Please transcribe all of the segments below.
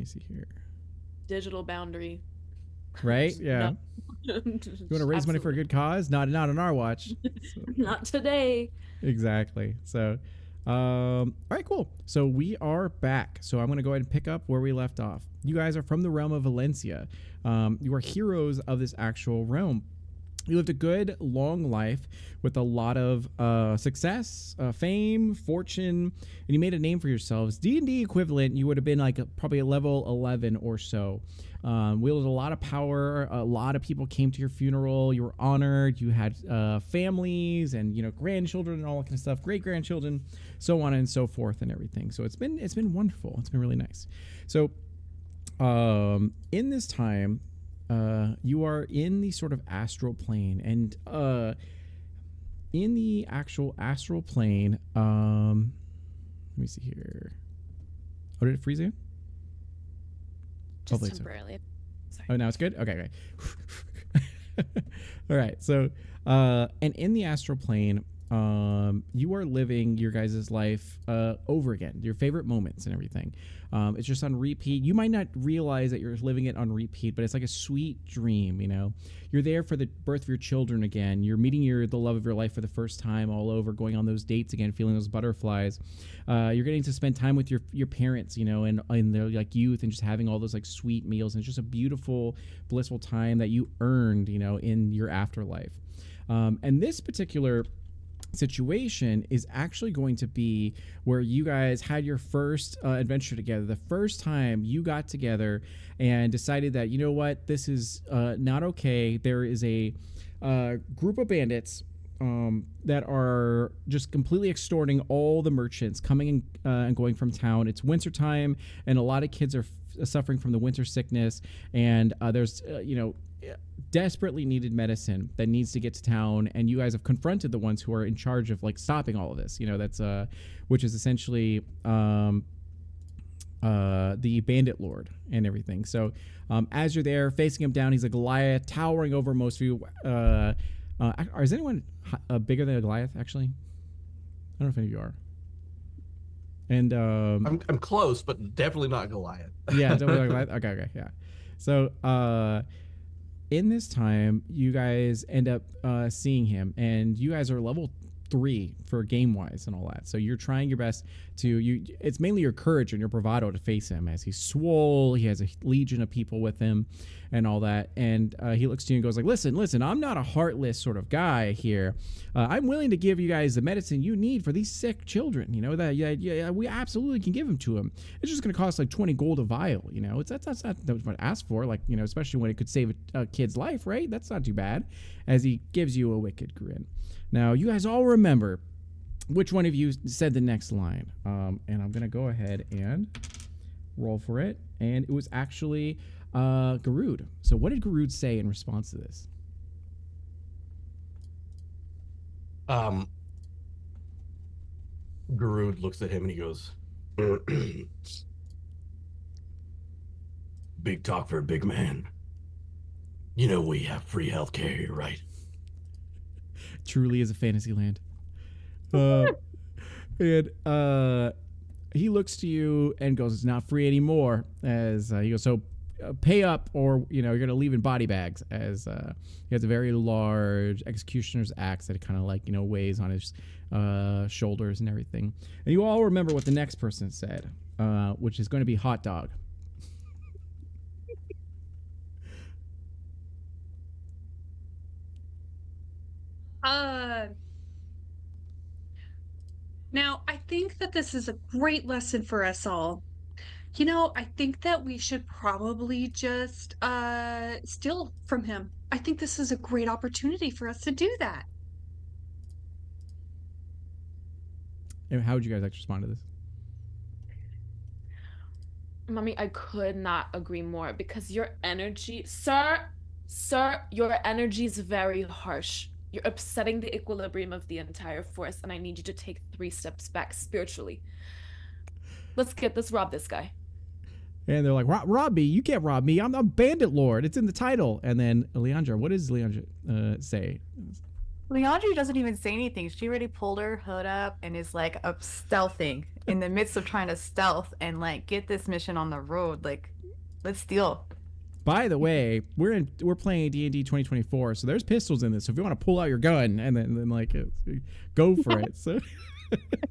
me see here. Digital boundary. Right? Yeah. No. You want to raise money for a good cause? Not on our watch. So, Not today. exactly. So, all right, cool. So we are back. So I'm going to go ahead and pick up where we left off. You guys are from the realm of Valencia. You are heroes of this actual realm. You lived a good, long life with a lot of success, fame, fortune, and you made a name for yourselves. D&D equivalent, you would have been like probably a level 11 or so. Wielded a lot of power. A lot of people came to your funeral. You were honored. You had families and grandchildren and all that kind of stuff, great grandchildren, so on and so forth and everything. So it's been wonderful. It's been really nice. So in this time, you are in the sort of astral plane, and in the actual astral plane, let me see here. Oh, did it freeze you? Just temporarily. Sorry. Oh, now it's good? Okay. All right. So, and in the astral plane, you are living your guys' life over again, your favorite moments and everything. It's just on repeat. You might not realize that you're living it on repeat, but it's like a sweet dream. You're there for the birth of your children again. You're meeting the love of your life for the first time all over, going on those dates again, feeling those butterflies. You're getting to spend time with your parents, and in their like youth, and just having all those like sweet meals. And it's just a beautiful, blissful time that you earned, in your afterlife. And this particular situation is actually going to be where you guys had your first adventure together, the first time you got together and decided that, this is not okay. There is a group of bandits that are just completely extorting all the merchants coming and going from town. It's wintertime, and a lot of kids are suffering from the winter sickness, and there's desperately needed medicine that needs to get to town, and you guys have confronted the ones who are in charge of like stopping all of this. That's which is essentially the bandit lord and everything. So as you're there facing him down, he's a Goliath towering over most of you. Is anyone bigger than a Goliath? Actually, I don't know if any of you are. And I'm close, but definitely not Goliath. Yeah, definitely not Goliath. Okay, yeah. So in this time, you guys end up seeing him, and you guys are level 3 for game wise and all that. So you're trying your best to it's mainly your courage and your bravado to face him, as he's swole. He has a legion of people with him and all that. And he looks to you and goes like, listen, I'm not a heartless sort of guy here. I'm willing to give you guys the medicine you need for these sick children. We absolutely can give them to him. It's just going to cost like 20 gold a vial. That's not what to ask for. Like, especially when it could save a kid's life, right? That's not too bad. As he gives you a wicked grin. Now, you guys all remember which one of you said the next line. And I'm going to go ahead and roll for it. And it was actually Garud. So what did Garud say in response to this? Garud looks at him and he goes, big talk for a big man. We have free healthcare here, right? Truly is a fantasy land. And he looks to you and goes, it's not free anymore. As he goes, so pay up or, you're going to leave in body bags. As he has a very large executioner's axe that kind of like, weighs on his shoulders and everything. And you all remember what the next person said, which is going to be hot dog. Now, I think that this is a great lesson for us all. I think that we should probably just steal from him. I think this is a great opportunity for us to do that. And how would you guys actually respond to this? Mommy, I could not agree more, because your energy, sir, your energy is very harsh. You're upsetting the equilibrium of the entire force, and I need you to take 3 steps back spiritually. Let's rob this guy. And they're like, rob me? You can't rob me. I'm a bandit lord. It's in the title. And then Leandra, what does Leandra say? Leandri doesn't even say anything. She already pulled her hood up and is like up stealthing in the midst of trying to stealth and like get this mission on the road. Like, let's steal. By the way, we're playing D&D 2024, so there's pistols in this. So if you want to pull out your gun and then like go for it. So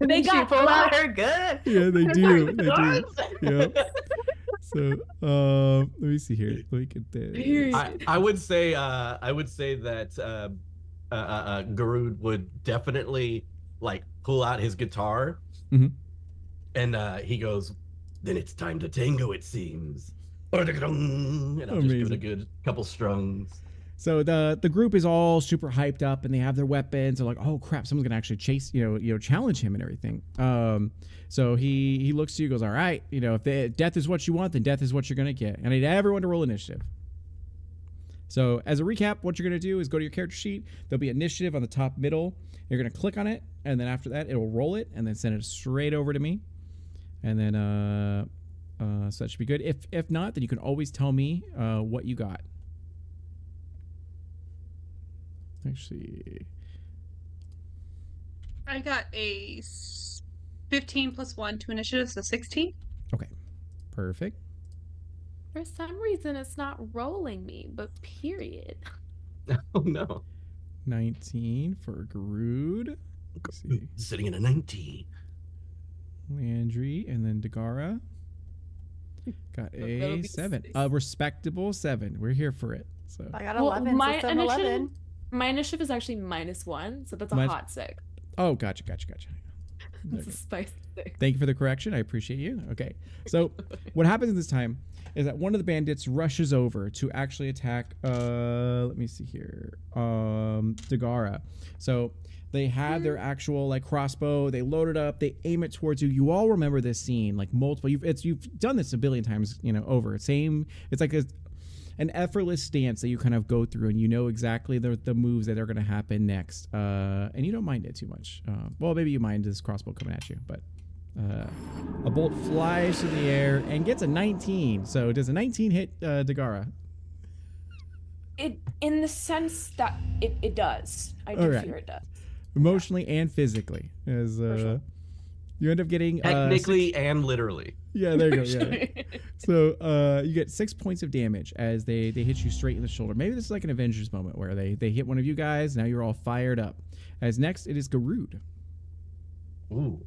They She got pulled out blocked. her gun. yeah, they do. They do. Yep. So let me see here. Look at this. Period. I would say that Garud would definitely like pull out his guitar, Mhm. and he goes, "Then it's time to tango, it seems." And I'll just give it a Amazing. good couple strums. So the group is all super hyped up and they have their weapons. They're like, oh crap, someone's gonna actually chase, challenge him and everything. So he looks to you, goes, all right, if death is what you want, then death is what you're gonna get. And I need everyone to roll initiative. So as a recap, what you're gonna do is go to your character sheet. There'll be initiative on the top middle. You're gonna click on it, and then after that, it'll roll it, and then send it straight over to me. And then so that should be good. If not, then you can always tell me what you got. Actually, I got a 15 plus 1 to initiative, so 16. perfect. For some reason, it's not rolling me, but period. Oh no! 19 for Garud. Let's see. Sitting in a 19. Landry, and then Dagara. Got that'll a be 7. 6. A respectable 7. We're here for it. So I got Well, 11. my so 11. initiative, my initiative is actually -1, so that's a Mine's- hot 6. oh, gotcha. There It's we a go. spicy 6. Thank you for the correction. I appreciate you. Okay. So what happens this time is that one of the bandits rushes over to actually attack let me see here. Dagara. So they have their actual like crossbow, they load it up, they aim it towards you. You all remember this scene like multiple you've done this a billion times, over. It's like an effortless stance that you kind of go through, and you know exactly the moves that are going to happen next, and you don't mind it too much. Well, maybe you mind this crossbow coming at you, but a bolt flies through the air and gets a 19. So does a 19 hit Dagara? It, in the sense that it does. I do Alright. fear it does. Emotionally and physically, as sure. you end up getting Technically and literally. yeah, there you go. Yeah. So you get 6 points of damage as they hit you straight in the shoulder. Maybe this is like an Avengers moment where they hit one of you guys. Now you're all fired up. As next, it is Garud. Ooh.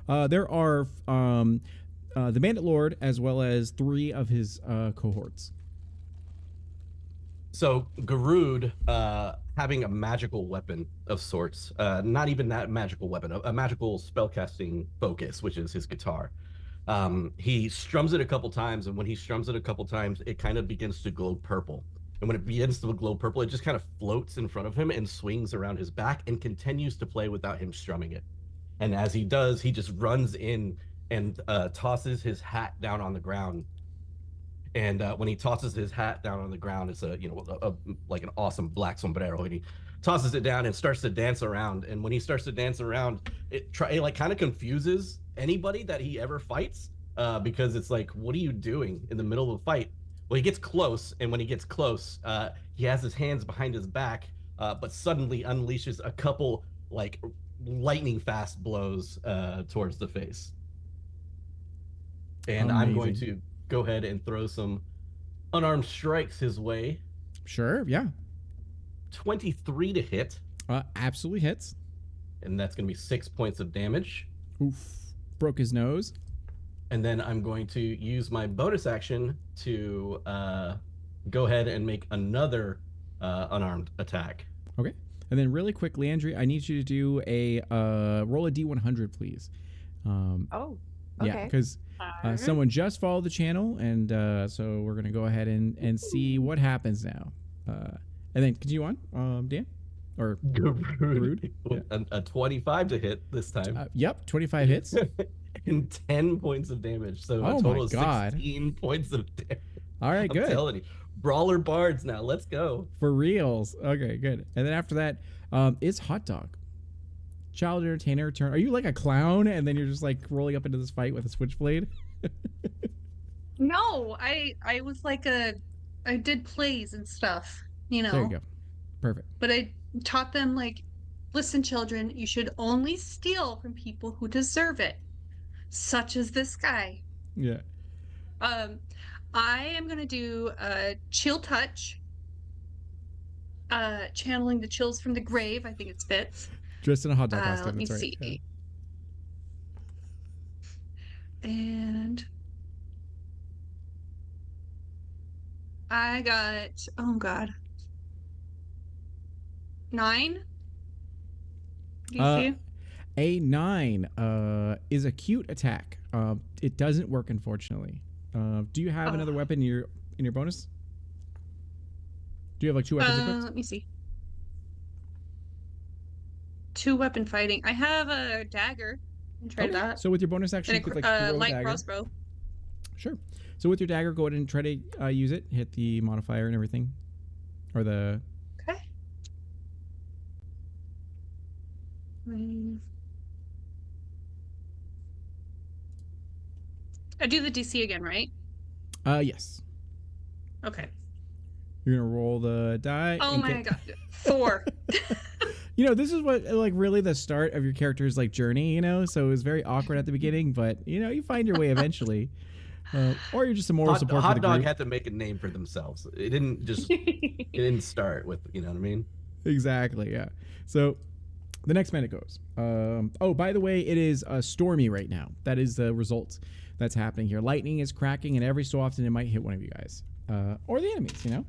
There are the Bandit Lord as well as 3 of his cohorts. So Garud, having a magical weapon of sorts, not even that magical weapon, a magical spellcasting focus, which is his guitar. He strums it a couple times, and when he strums it a couple times, it kind of begins to glow purple. And when it begins to glow purple, it just kind of floats in front of him and swings around his back and continues to play without him strumming it. And as he does, he just runs in and tosses his hat down on the ground. And when he tosses his hat down on the ground, it's like an awesome black sombrero, and he tosses it down and starts to dance around. And when he starts to dance around, it like kind of confuses anybody that he ever fights, because it's like, what are you doing in the middle of a fight? Well, he gets close, and when he gets close, he has his hands behind his back, but suddenly unleashes a couple like lightning fast blows towards the face. And I'm going Amazing. to go ahead and throw some unarmed strikes his way. Sure, yeah. 23 to hit, Absolutely hits. and that's going to be 6 points of damage. Oof. Broke his nose. And then I'm going to use my bonus action to go ahead and make another unarmed attack. Okay. And then really quick, Landry, I need you to do a roll a D100, please. Oh, Yeah, okay. because someone just followed the channel, and so we're gonna go ahead and see what happens now. And then continue on, Dan, or Garud, Yeah. a 25 to hit this time, yep, 25 hits. and 10 points of damage. So Oh a my total of God. 16 points of damage. All right, I'm good. telling you, brawler bards now. Let's go. For reals. Okay, good. And then after that, it's Hot Dog. Child entertainer turn. Are you like a clown, and then you're just like rolling up into this fight with a switchblade? No, I was like I did plays and stuff, There you go. Perfect. but I taught them like, listen, children, you should only steal from people who deserve it, such as this guy. Yeah. I am gonna do a chill touch. Channeling the chills from the grave. I think it fits. Dressed in a hot dog costume. Let me That's right. see. And I got, oh God, 9. Do you see? A 9 is a cute attack. It doesn't work, unfortunately. Do you have another weapon in your bonus? Do you have like 2 weapons equipped? Let me see. 2 weapon fighting. I have a dagger. You can try that. So with your bonus action, And you a could like throw a light dagger. crossbow. Sure. So with your dagger, go ahead and try to use it. Hit the modifier and everything, or the. Okay. I do the DC again, right? Yes. Okay. You're gonna roll the die. Oh and my get- God. 4. You know, this is what like really the start of your character's like journey. You know, so it was very awkward at the beginning, but you know, you find your way eventually. Or you're just a moral support for Hot the Dog group. had to make a name for themselves. It didn't just. It didn't start with, you know what I mean? Exactly, yeah. So the next minute goes. Oh, by the way, it is stormy right now. That is the result that's happening here. Lightning is cracking, and every so often it might hit one of you guys. Or the enemies, you know?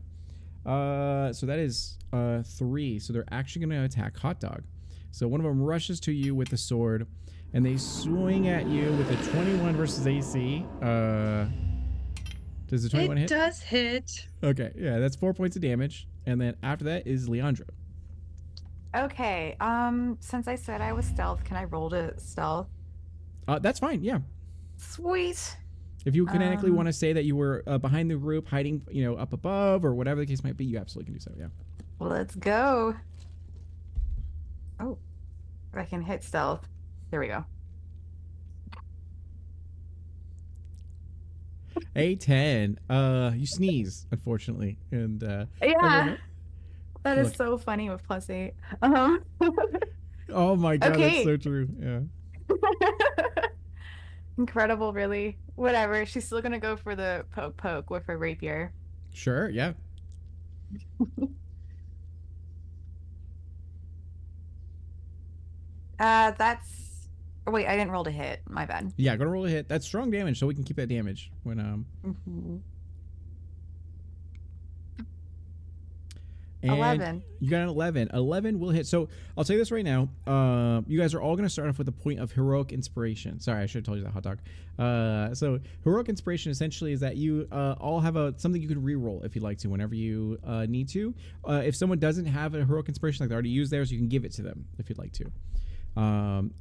So that is 3. So they're actually going to attack Hot Dog. So one of them rushes to you with the sword, and they swing at you with a 21 versus AC. Does the 21 It hit? does hit. Okay, yeah, that's 4 points of damage. And then after that is Leandra. Okay. Since I said I was stealth, can I roll to stealth? That's fine, yeah. Sweet. If you canonically Um, want to say that you were behind the group, hiding, you know, up above or whatever the case might be, you absolutely can do so. Yeah. Let's go. Oh, I can hit stealth. There we go. A10. You sneeze, unfortunately, and Yeah, that is Look. so funny with +8. oh my god, Okay. that's so true. Yeah. Incredible, really. Whatever. She's still gonna go for the poke with her rapier. Sure. Yeah. That's. Oh, wait, I didn't roll to hit. My bad. Yeah. Gonna roll a hit. That's strong damage, so we can keep that damage when Mhm. and 11. You got an 11. 11 will hit. So I'll say this right now. You guys are all going to start off with a point of heroic inspiration. Sorry, I should have told you that, Hot Dog. So heroic inspiration essentially is that you all have something you can re-roll if you'd like to, whenever you need to. If someone doesn't have a heroic inspiration, like they already used theirs, you can give it to them if you'd like to.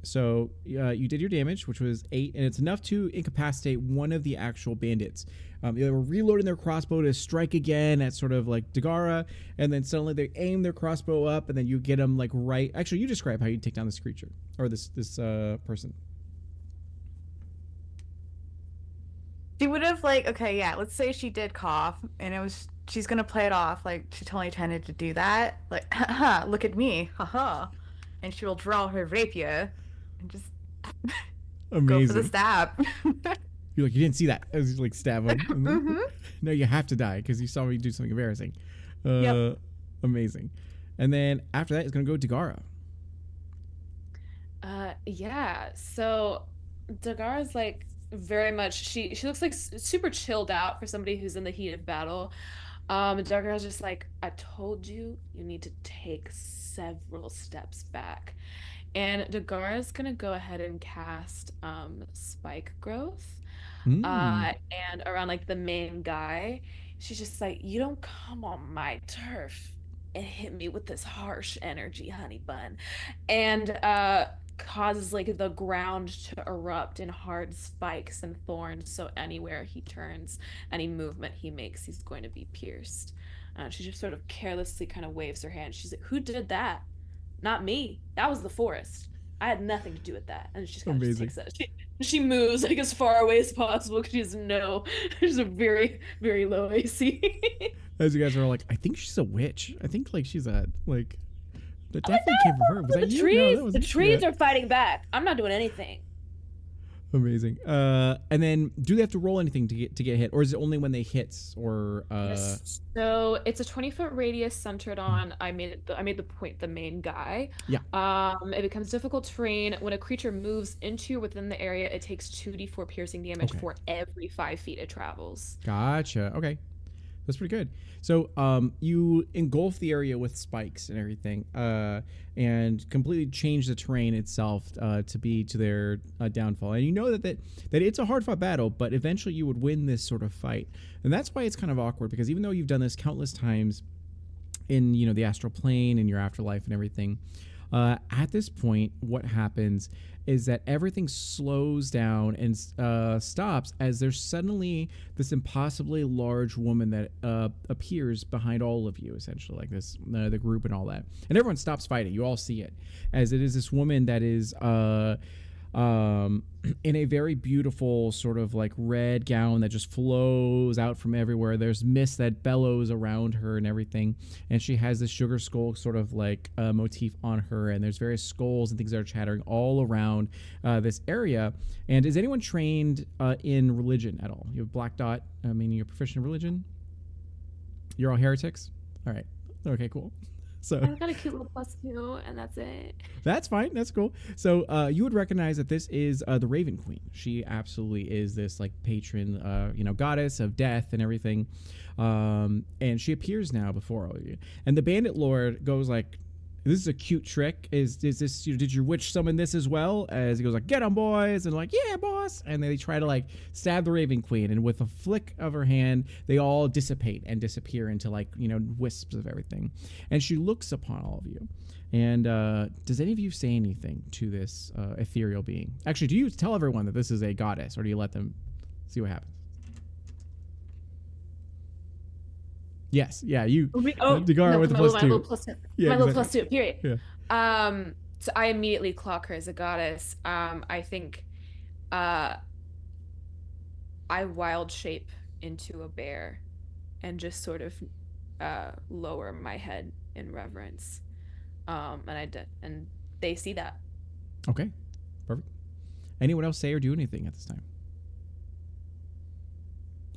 So you did your damage, which was 8, and it's enough to incapacitate one of the actual bandits. They were reloading their crossbow to strike again at sort of like Dagara, and then suddenly they aim their crossbow up, and then you get them like right. Actually, you describe how you take down this creature or this person. She would have okay, yeah. Let's say she did cough, and she's gonna play it off like she totally intended to do that. Like, haha, look at me, haha, and she will draw her rapier and just go for Amazing. the stab. You're like, you didn't see that. I was like, stab him. And then- Mhm. No, you have to die because you saw me do something embarrassing. Yep. Amazing. And then after that, it's gonna go Dagara. Yeah. So Dagara's like very much she looks like super chilled out for somebody who's in the heat of battle. Dagara's just like, I told you need to take several steps back. And Dagara's gonna go ahead and cast Spike Growth. Mm. And around like the main guy, she's just like, you don't come on my turf and hit me with this harsh energy, honey bun. And causes like the ground to erupt in hard spikes and thorns, so anywhere he turns, any movement he makes, he's going to be pierced. She just sort of carelessly kind of waves her hand. She's like, who did that? Not me. That was the forest. I had nothing to do with that. And she kind of just Amazing. takes that. She moves like as far away as possible because she has there's a very, very low AC. As you guys are all like, I think she's a witch. I think like she's a like That definitely came from her. Was The that you? trees, No, that the wasn't. trees Yeah. are fighting back. I'm not doing anything. Amazing. And then do they have to roll anything to get hit, or is it only when they hit? Or Yes. So it's a 20-foot radius centered on. I made the point the main guy. Yeah. It becomes difficult terrain when a creature moves into or within the area. It takes 2d4 piercing damage Okay. for every 5 feet it travels. Gotcha. Okay. That's pretty good. So you engulf the area with spikes and everything, and completely change the terrain itself to be to their downfall. And you know that it's a hard fought battle, but eventually you would win this sort of fight. And that's why it's kind of awkward, because even though you've done this countless times in the astral plane and your afterlife and everything, at this point, what happens is that everything slows down and stops as there's suddenly this impossibly large woman that appears behind all of you, essentially, like this, the group and all that. And everyone stops fighting. You all see it, as it is this woman that is in a very beautiful sort of like red gown that just flows out from everywhere. There's mist that bellows around her and everything, and she has this sugar skull sort of like motif on her, and there's various skulls and things that are chattering all around this area. And is anyone trained in religion at all? You have Black Dot, meaning you're proficient in religion? You're all heretics? All right. Okay, cool. So I've got a cute little +2, and that's it. that's fine. That's cool. So you would recognize that this is the Raven Queen. She absolutely is this like patron, goddess of death and everything. And she appears now before all of you. And the Bandit Lord goes like, "This is a cute trick. Is this? Did your witch summon this as well?" As he goes like, "Get 'em, boys!" And like, "Yeah, boss!" And they try to like stab the Raven Queen, and with a flick of her hand, they all dissipate and disappear into like wisps of everything. And she looks upon all of you. And does any of you say anything to this ethereal being? Actually, do you tell everyone that this is a goddess, or do you let them see what happens? Yes. Yeah. You. Dagara with the my +2. little +2. Yeah, My little exactly. +2. Period. Yeah. So I immediately clock her as a goddess. I think, I wild shape into a bear, and just sort of, lower my head in reverence. And they see that. Okay, perfect. Anyone else say or do anything at this time?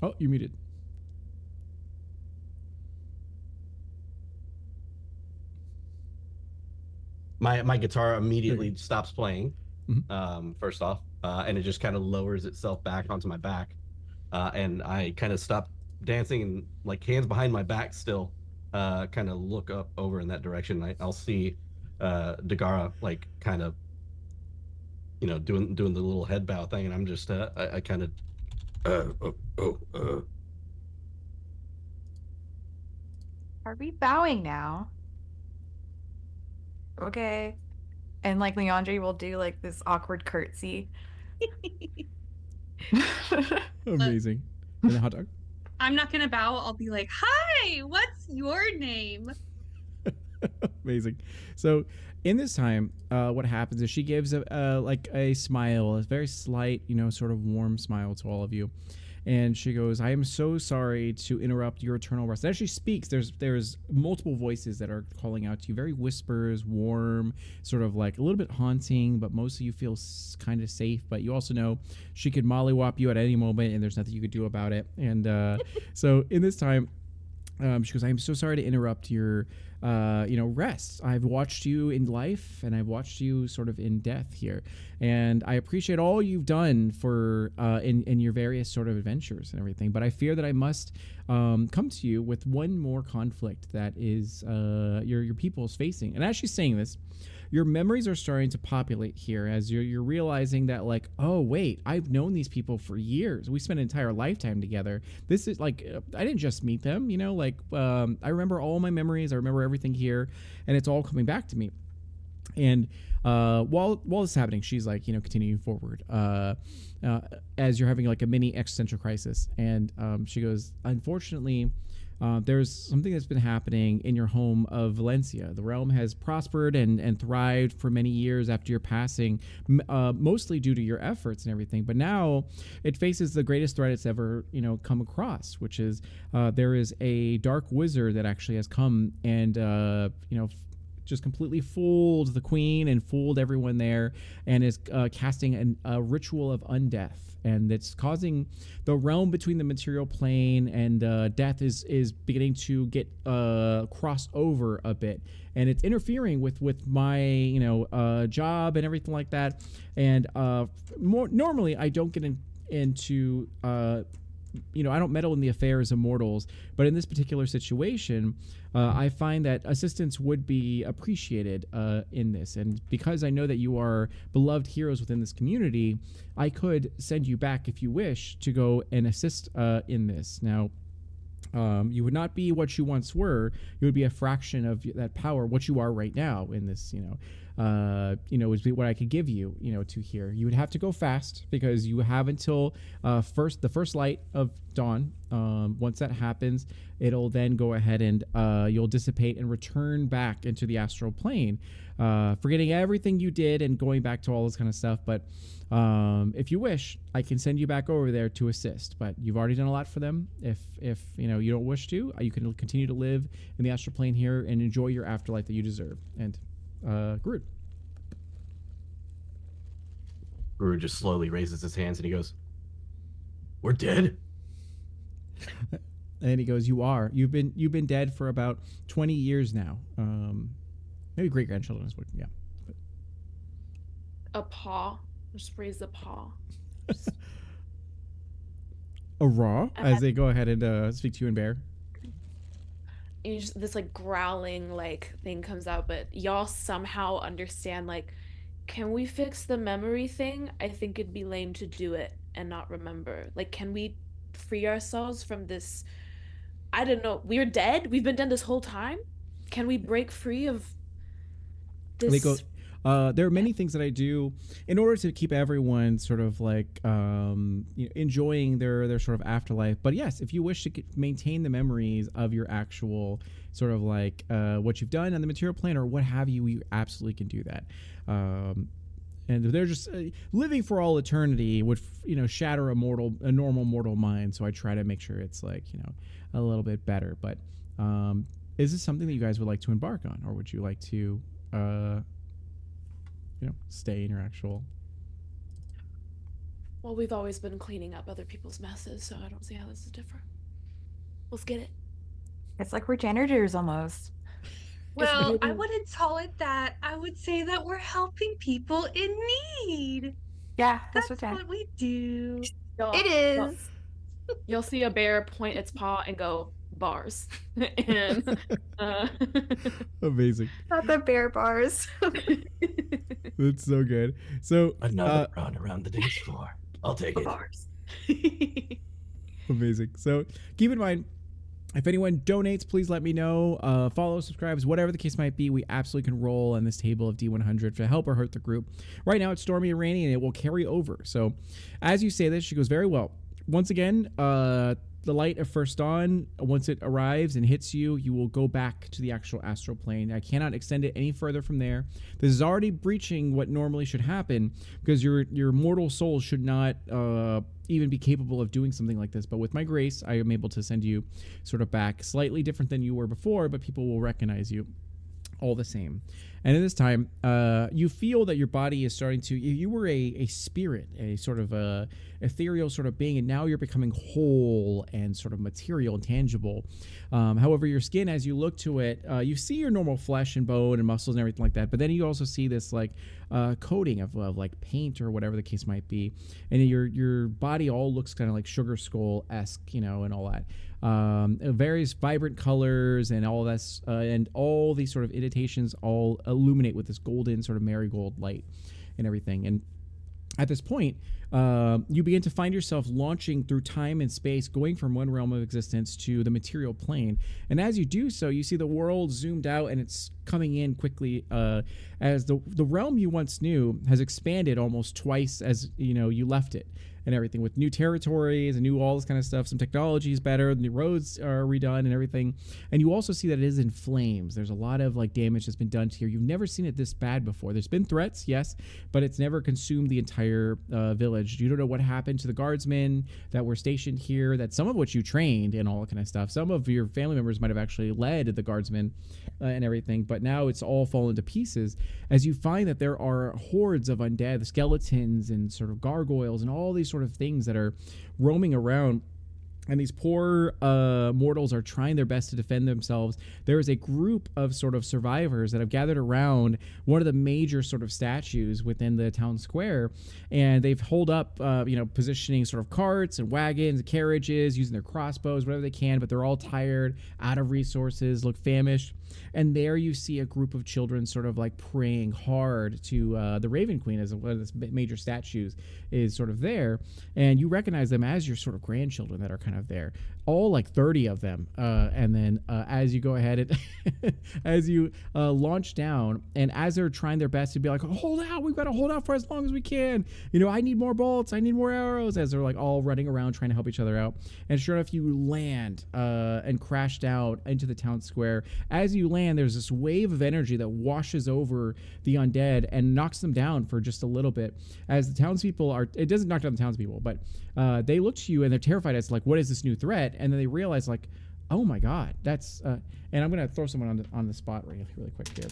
Oh, you're muted. My guitar immediately Okay. stops playing. First off, and it just kind of lowers itself back onto my back, and I kind of stop dancing and like hands behind my back still, kind of look up over in that direction. I'll see Dagara like kind of doing the little head bow thing, and I'm just I kind of Are we bowing now? Okay. And like Leandre will do like this awkward curtsy. Amazing. And the hot dog. I'm not gonna bow. I'll be like, "Hi, what's your name?" Amazing. So in this time, what happens is she gives a smile, a very slight, sort of warm smile to all of you. And she goes, "I am so sorry to interrupt your eternal rest." As she speaks, there's multiple voices that are calling out to you, very whispers, warm, sort of like a little bit haunting, but most of you feel kind of safe. But you also know she could mollywop you at any moment, and there's nothing you could do about it. And so in this time, she goes, "I am so sorry to interrupt your rest. I've watched you in life, and I've watched you sort of in death here, and I appreciate all you've done for in your various sort of adventures and everything. But I fear that I must come to you with one more conflict that is your people is facing." And as she's saying this, your memories are starting to populate here as you're realizing that like, oh wait, I've known these people for years. We spent an entire lifetime together. This is like, I didn't just meet them, I remember all my memories. I remember everything here, and it's all coming back to me. And while this is happening, she's like, continuing forward as you're having like a mini existential crisis. And she goes, "Unfortunately, there's something that's been happening in your home of Valencia. The realm has prospered and thrived for many years after your passing, mostly due to your efforts and everything. But now it faces the greatest threat it's ever, come across, which is there is a dark wizard that actually has come and, just completely fooled the queen and fooled everyone there, and is casting a ritual of undeath, and it's causing the realm between the material plane and death is beginning to get crossed over a bit, and it's interfering with my job and everything like that. And more normally I don't get into I don't meddle in the affairs of mortals, but in this particular situation, I find that assistance would be appreciated in this. And because I know that you are beloved heroes within this community, I could send you back if you wish to go and assist in this. Now, you would not be what you once were. You would be a fraction of that power, what you are right now in this, is what I could give you, to here. You would have to go fast because you have until the first light of dawn. Once that happens, it'll then go ahead and you'll dissipate and return back into the astral plane, forgetting everything you did and going back to all this kind of stuff. But if you wish, I can send you back over there to assist. But you've already done a lot for them. If you don't wish to, you can continue to live in the astral plane here and enjoy your afterlife that you deserve. And Groot. Groot just slowly raises his hands and he goes, "We're dead?" And he goes, "You are. You've been dead for about 20 years now. Maybe great grandchildren. Yeah." But. A paw. Just raise a paw. A raw as they go ahead and speak to you in bear. You just, this like growling like thing comes out, but y'all somehow understand, like, can we fix the memory thing? I think it'd be lame to do it and not remember. Like, can we free ourselves from this? I don't know. We're dead. We've been dead this whole time. Can we break free of this? They go, there are many things that I do in order to keep everyone sort of like enjoying their sort of afterlife. But yes, if you wish to maintain the memories of your actual sort of like what you've done on the material plane or what have you, you absolutely can do that. And they're just living for all eternity would shatter a normal mortal mind. So I try to make sure it's like a little bit better. But is this something that you guys would like to embark on, or would you like to stay in your actual? Well, we've always been cleaning up other people's messes, so I don't see how this is different. Let's get it. It's like we're janitors almost. Well, I wouldn't call it that. I would say that we're helping people in need. Yeah, That's what we do. It is. You'll see a bear point its paw and go, "Bars." And Amazing. Not the bear bars. That's so good. So Another round around the dance floor. I'll take it. Bars. Amazing. So keep in mind, if anyone donates, please let me know. Follow, subscribes, whatever the case might be. We absolutely can roll on this table of D100 to help or hurt the group. Right now it's stormy and rainy, and it will carry over. So as you say this, she goes, "Very well. Once again, the light of first dawn, once it arrives and hits you, you will go back to the actual astral plane. I cannot extend it any further from there. This is already breaching what normally should happen, because your mortal soul should not even be capable of doing something like this. But with my grace, I am able to send you sort of back, slightly different than you were before, but people will recognize you all the same. And in this time, you feel that your body is starting to, you were a spirit, a sort of a ethereal sort of being, and now you're becoming whole and sort of material and tangible. However, your skin, as you look to it, you see your normal flesh and bone and muscles and everything like that, but then you also see this like coating of like paint or whatever the case might be, and your body all looks kind of like Sugar Skull-esque, and all that. Various vibrant colors and all this, and all these sort of indentations all illuminate with this golden sort of marigold light and everything. And at this point, you begin to find yourself launching through time and space, going from one realm of existence to the material plane. And as you do so, you see the world zoomed out, and it's coming in quickly as the realm you once knew has expanded almost twice as you left it. And everything, with new territories and new all this kind of stuff. Some technology is better. The roads are redone and everything. And you also see that it is in flames. There's a lot of like damage that's been done to here. You've never seen it this bad before. There's been threats, yes, but it's never consumed the entire village. You don't know what happened to the guardsmen that were stationed here, that some of which you trained and all that kind of stuff. Some of your family members might have actually led the guardsmen and everything. but now it's all fallen to pieces as you find that there are hordes of undead skeletons and sort of gargoyles and all these sort of things that are roaming around. And these poor mortals are trying their best to defend themselves. There is a group of sort of survivors that have gathered around one of the major sort of statues within the town square. And they've holed up, positioning sort of carts and wagons and carriages, using their crossbows, whatever they can. But they're all tired, out of resources, look famished. And there you see a group of children sort of like praying hard to the Raven Queen, as one of the major statues is sort of there. And you recognize them as your sort of grandchildren that are kind of there, all like 30 of them. And then as you go ahead and as you launch down, and as they're trying their best to be like, hold out, we've got to hold out for as long as we can. I need more bolts, I need more arrows, as they're like all running around trying to help each other out. And sure enough, you land and crash down into the town square. As you land, there's this wave of energy that washes over the undead and knocks them down for just a little bit. As the townspeople it doesn't knock down the townspeople, but they look to you and they're terrified as like, what is this new threat? And then they realize like, oh my God, that's and I'm gonna throw someone on the spot really quick here.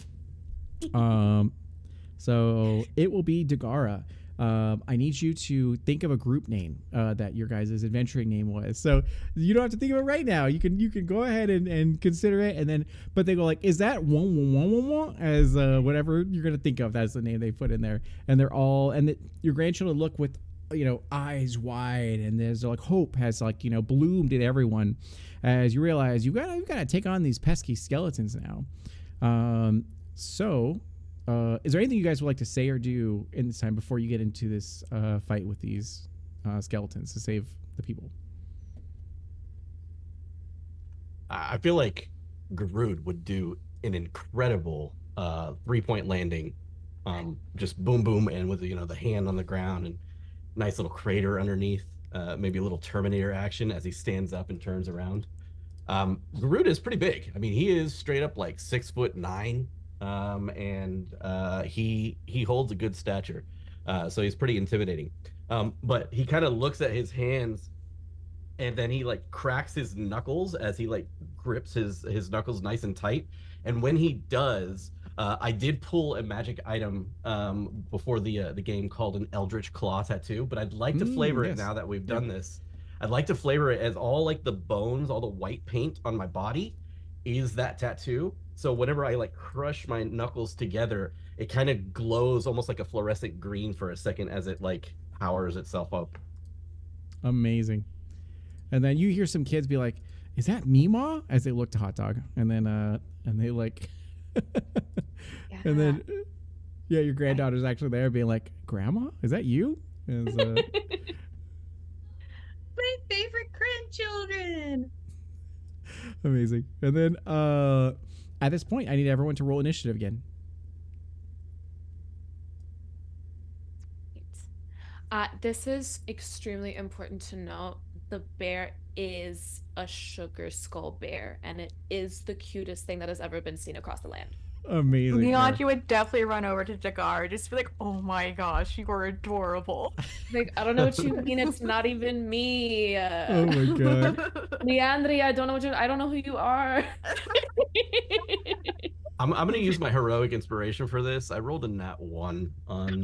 So it will be Dagara. I need you to think of a group name that your guys' adventuring name was. So you don't have to think of it right now. You can go ahead and consider it, and then but they go like, is that one as whatever you're gonna think of? That's the name they put in there, and they're all your grandchildren look with eyes wide, and there's like hope has like bloomed in everyone as you realize you've got to take on these pesky skeletons now. Is there anything you guys would like to say or do in this time before you get into this fight with these skeletons to save the people? I feel like Garud would do an incredible 3-point landing, just boom boom, and with the hand on the ground and nice little crater underneath, maybe a little Terminator action as he stands up and turns around. Garud is pretty big. I mean, he is straight up like 6'9". And he holds a good stature, so he's pretty intimidating. But he kind of looks at his hands, and then he like cracks his knuckles as he like grips his knuckles nice and tight. And when he does, I did pull a magic item before the game called an Eldritch Claw tattoo, but I'd like to flavor it now that we've done this. I'd like to flavor it as all like the bones, all the white paint on my body is that tattoo. So whenever I like crush my knuckles together, it kind of glows almost like a fluorescent green for a second as it like powers itself up. Amazing. And then you hear some kids be like, "Is that Mima?" as they look to Hot Dog, and then and they like, and then your granddaughter's actually there being like, "Grandma, is that you?" As, My favorite grandchildren. Amazing. And then at this point, I need everyone to roll initiative again. This is extremely important to note. The bear is a sugar skull bear, and it is the cutest thing that has ever been seen across the land. Amazing. Leon, you would definitely run over to Jagar, just be like, "Oh my gosh, you are adorable." Like, I don't know what you mean. It's not even me. Oh my God. Leandri, I don't know who you are. I'm gonna use my heroic inspiration for this. I rolled a nat 1 on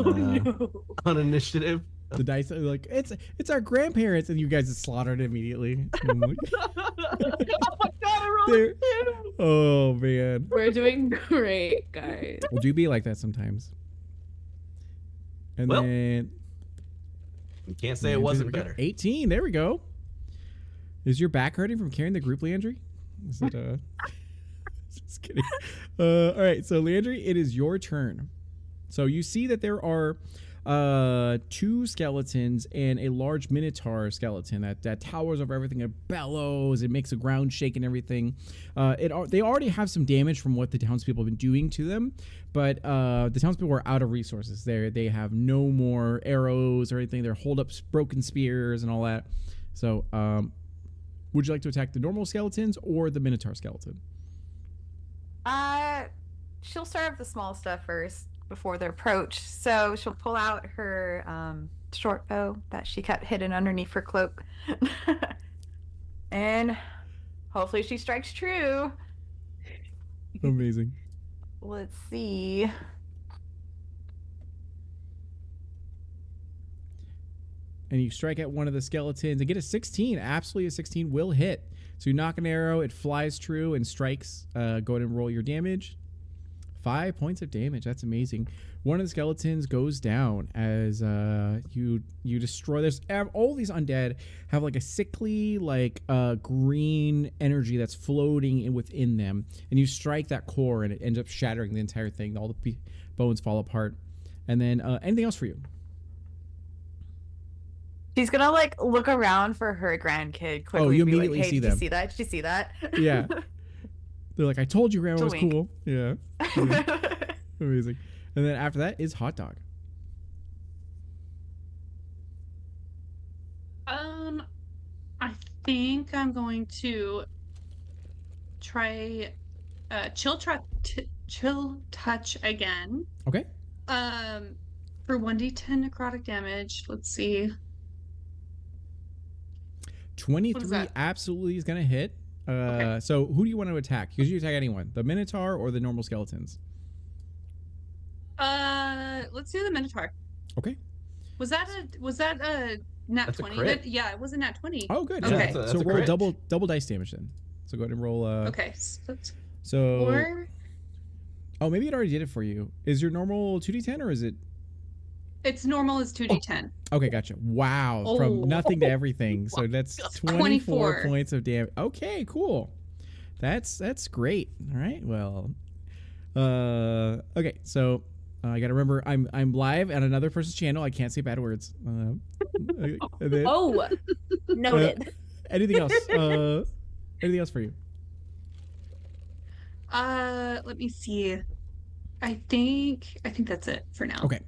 initiative. The dice are like, it's our grandparents, and you guys just slaughtered immediately. Oh my God, I rolled a 2. Oh man. We're doing great, guys. Well, do be like that sometimes. And Well, then you can't say it wasn't there we go. better. 18. There we go. Is your back hurting from carrying the group, Leandri? Is it just kidding. All right, so Leandri, it is your turn. So you see that there are 2 skeletons and a large minotaur skeleton that towers over everything. It bellows, it makes the ground shake and everything. They already have some damage from what the townspeople have been doing to them, but the townspeople are out of resources. They have no more arrows or anything. They're hold up broken spears and all that. So would you like to attack the normal skeletons or the minotaur skeleton? She'll start with the small stuff first before their approach. So she'll pull out her short bow that she kept hidden underneath her cloak. And hopefully she strikes true. Amazing. let's see. And you strike at one of the skeletons and get a 16. Absolutely, a 16 will hit. So you knock an arrow, it flies true and strikes. Go ahead and roll your damage. 5 points of damage. That's amazing. One of the skeletons goes down as you destroy this. All these undead have like a sickly, like green energy that's floating within them, and you strike that core, and it ends up shattering the entire thing. All the bones fall apart. And then anything else for you? She's gonna like look around for her grandkid quickly. Oh, you and be immediately like, hey, see did them. you see that? Did you see that? Yeah. They're like, I told you grandma It's was a wink. cool. Yeah. Yeah. Amazing. And then after that is hot dog. I think I'm going to try chill touch again. Okay. For 1d10 necrotic damage. Let's see. 23 that? absolutely is going to hit. Okay. So who do you want to attack? Because you attack anyone. The Minotaur or the normal skeletons? Let's do the Minotaur. Okay. Was that a nat That's a 20? crit. Yeah, it was a nat 20. Oh, good. Okay. Yeah. That's So a roll crit. double dice damage then. So go ahead and roll. Okay, so that's So. 4. Oh, maybe it already did it for you. Is your normal 2d10 or is it? It's normal as 2d10. Okay, gotcha. Wow. Oh. From nothing to everything. So that's 24 24 points of damage. Okay, cool. That's great. All right. Well, okay. So I got to remember I'm live at another person's channel. I can't say bad words. And then, Oh, noted. anything else? Anything else for you? Let me see. I think that's it for now. Okay.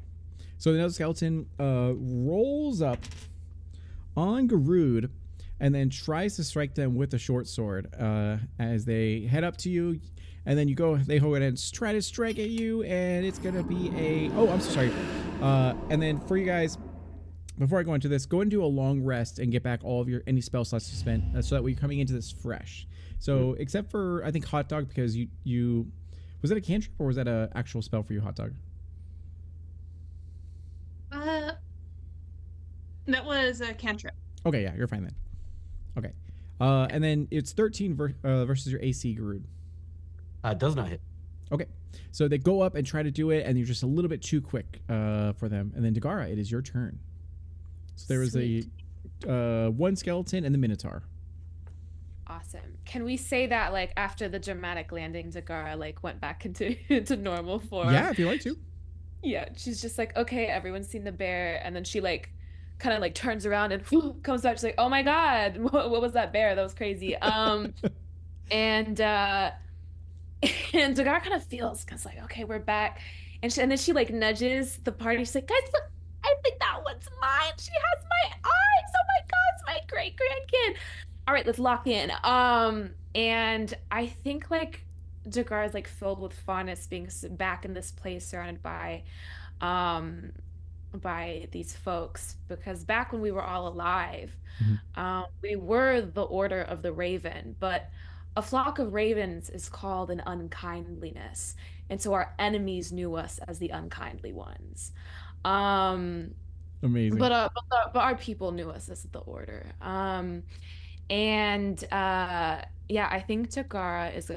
So the skeleton rolls up on Garud and then tries to strike them with the short sword as they head up to you. And then they go ahead and try to strike at you, and it's going to be a... Oh, I'm so sorry. And then for you guys, before I go into this, go and do a long rest and get back all of any spell slots you spent so that we're coming into this fresh. So except for, I think, Hot Dog, because you... Was that a cantrip or was that an actual spell for you, Hot Dog? That was a cantrip. Okay, yeah, you're fine then. Okay. And then it's 13 versus your AC, Garud. Does not hit. Okay. So they go up and try to do it, and you're just a little bit too quick for them. And then Dagara, it is your turn. So there was a one skeleton and the Minotaur. Awesome. Can we say that like after the dramatic landing, Dagara like went back into normal form? Yeah, if you like to. Yeah, she's just like, okay, everyone's seen the bear, and then she like kind of like turns around and comes back. She's like, oh my god, what was that bear? That was crazy. And Dagara kind of feels because like, okay, we're back, and then she like nudges the party. She's like, guys, look, I think that one's mine. She has my eyes. Oh my god, it's my great grandkid. All right, let's lock in. And I think like Dagara is like filled with fondness being back in this place surrounded by these folks, because back when we were all alive, we were the Order of the Raven, but a flock of ravens is called an unkindliness, and so our enemies knew us as the unkindly ones. Amazing. But our people knew us as the Order. Yeah, I think Dagara is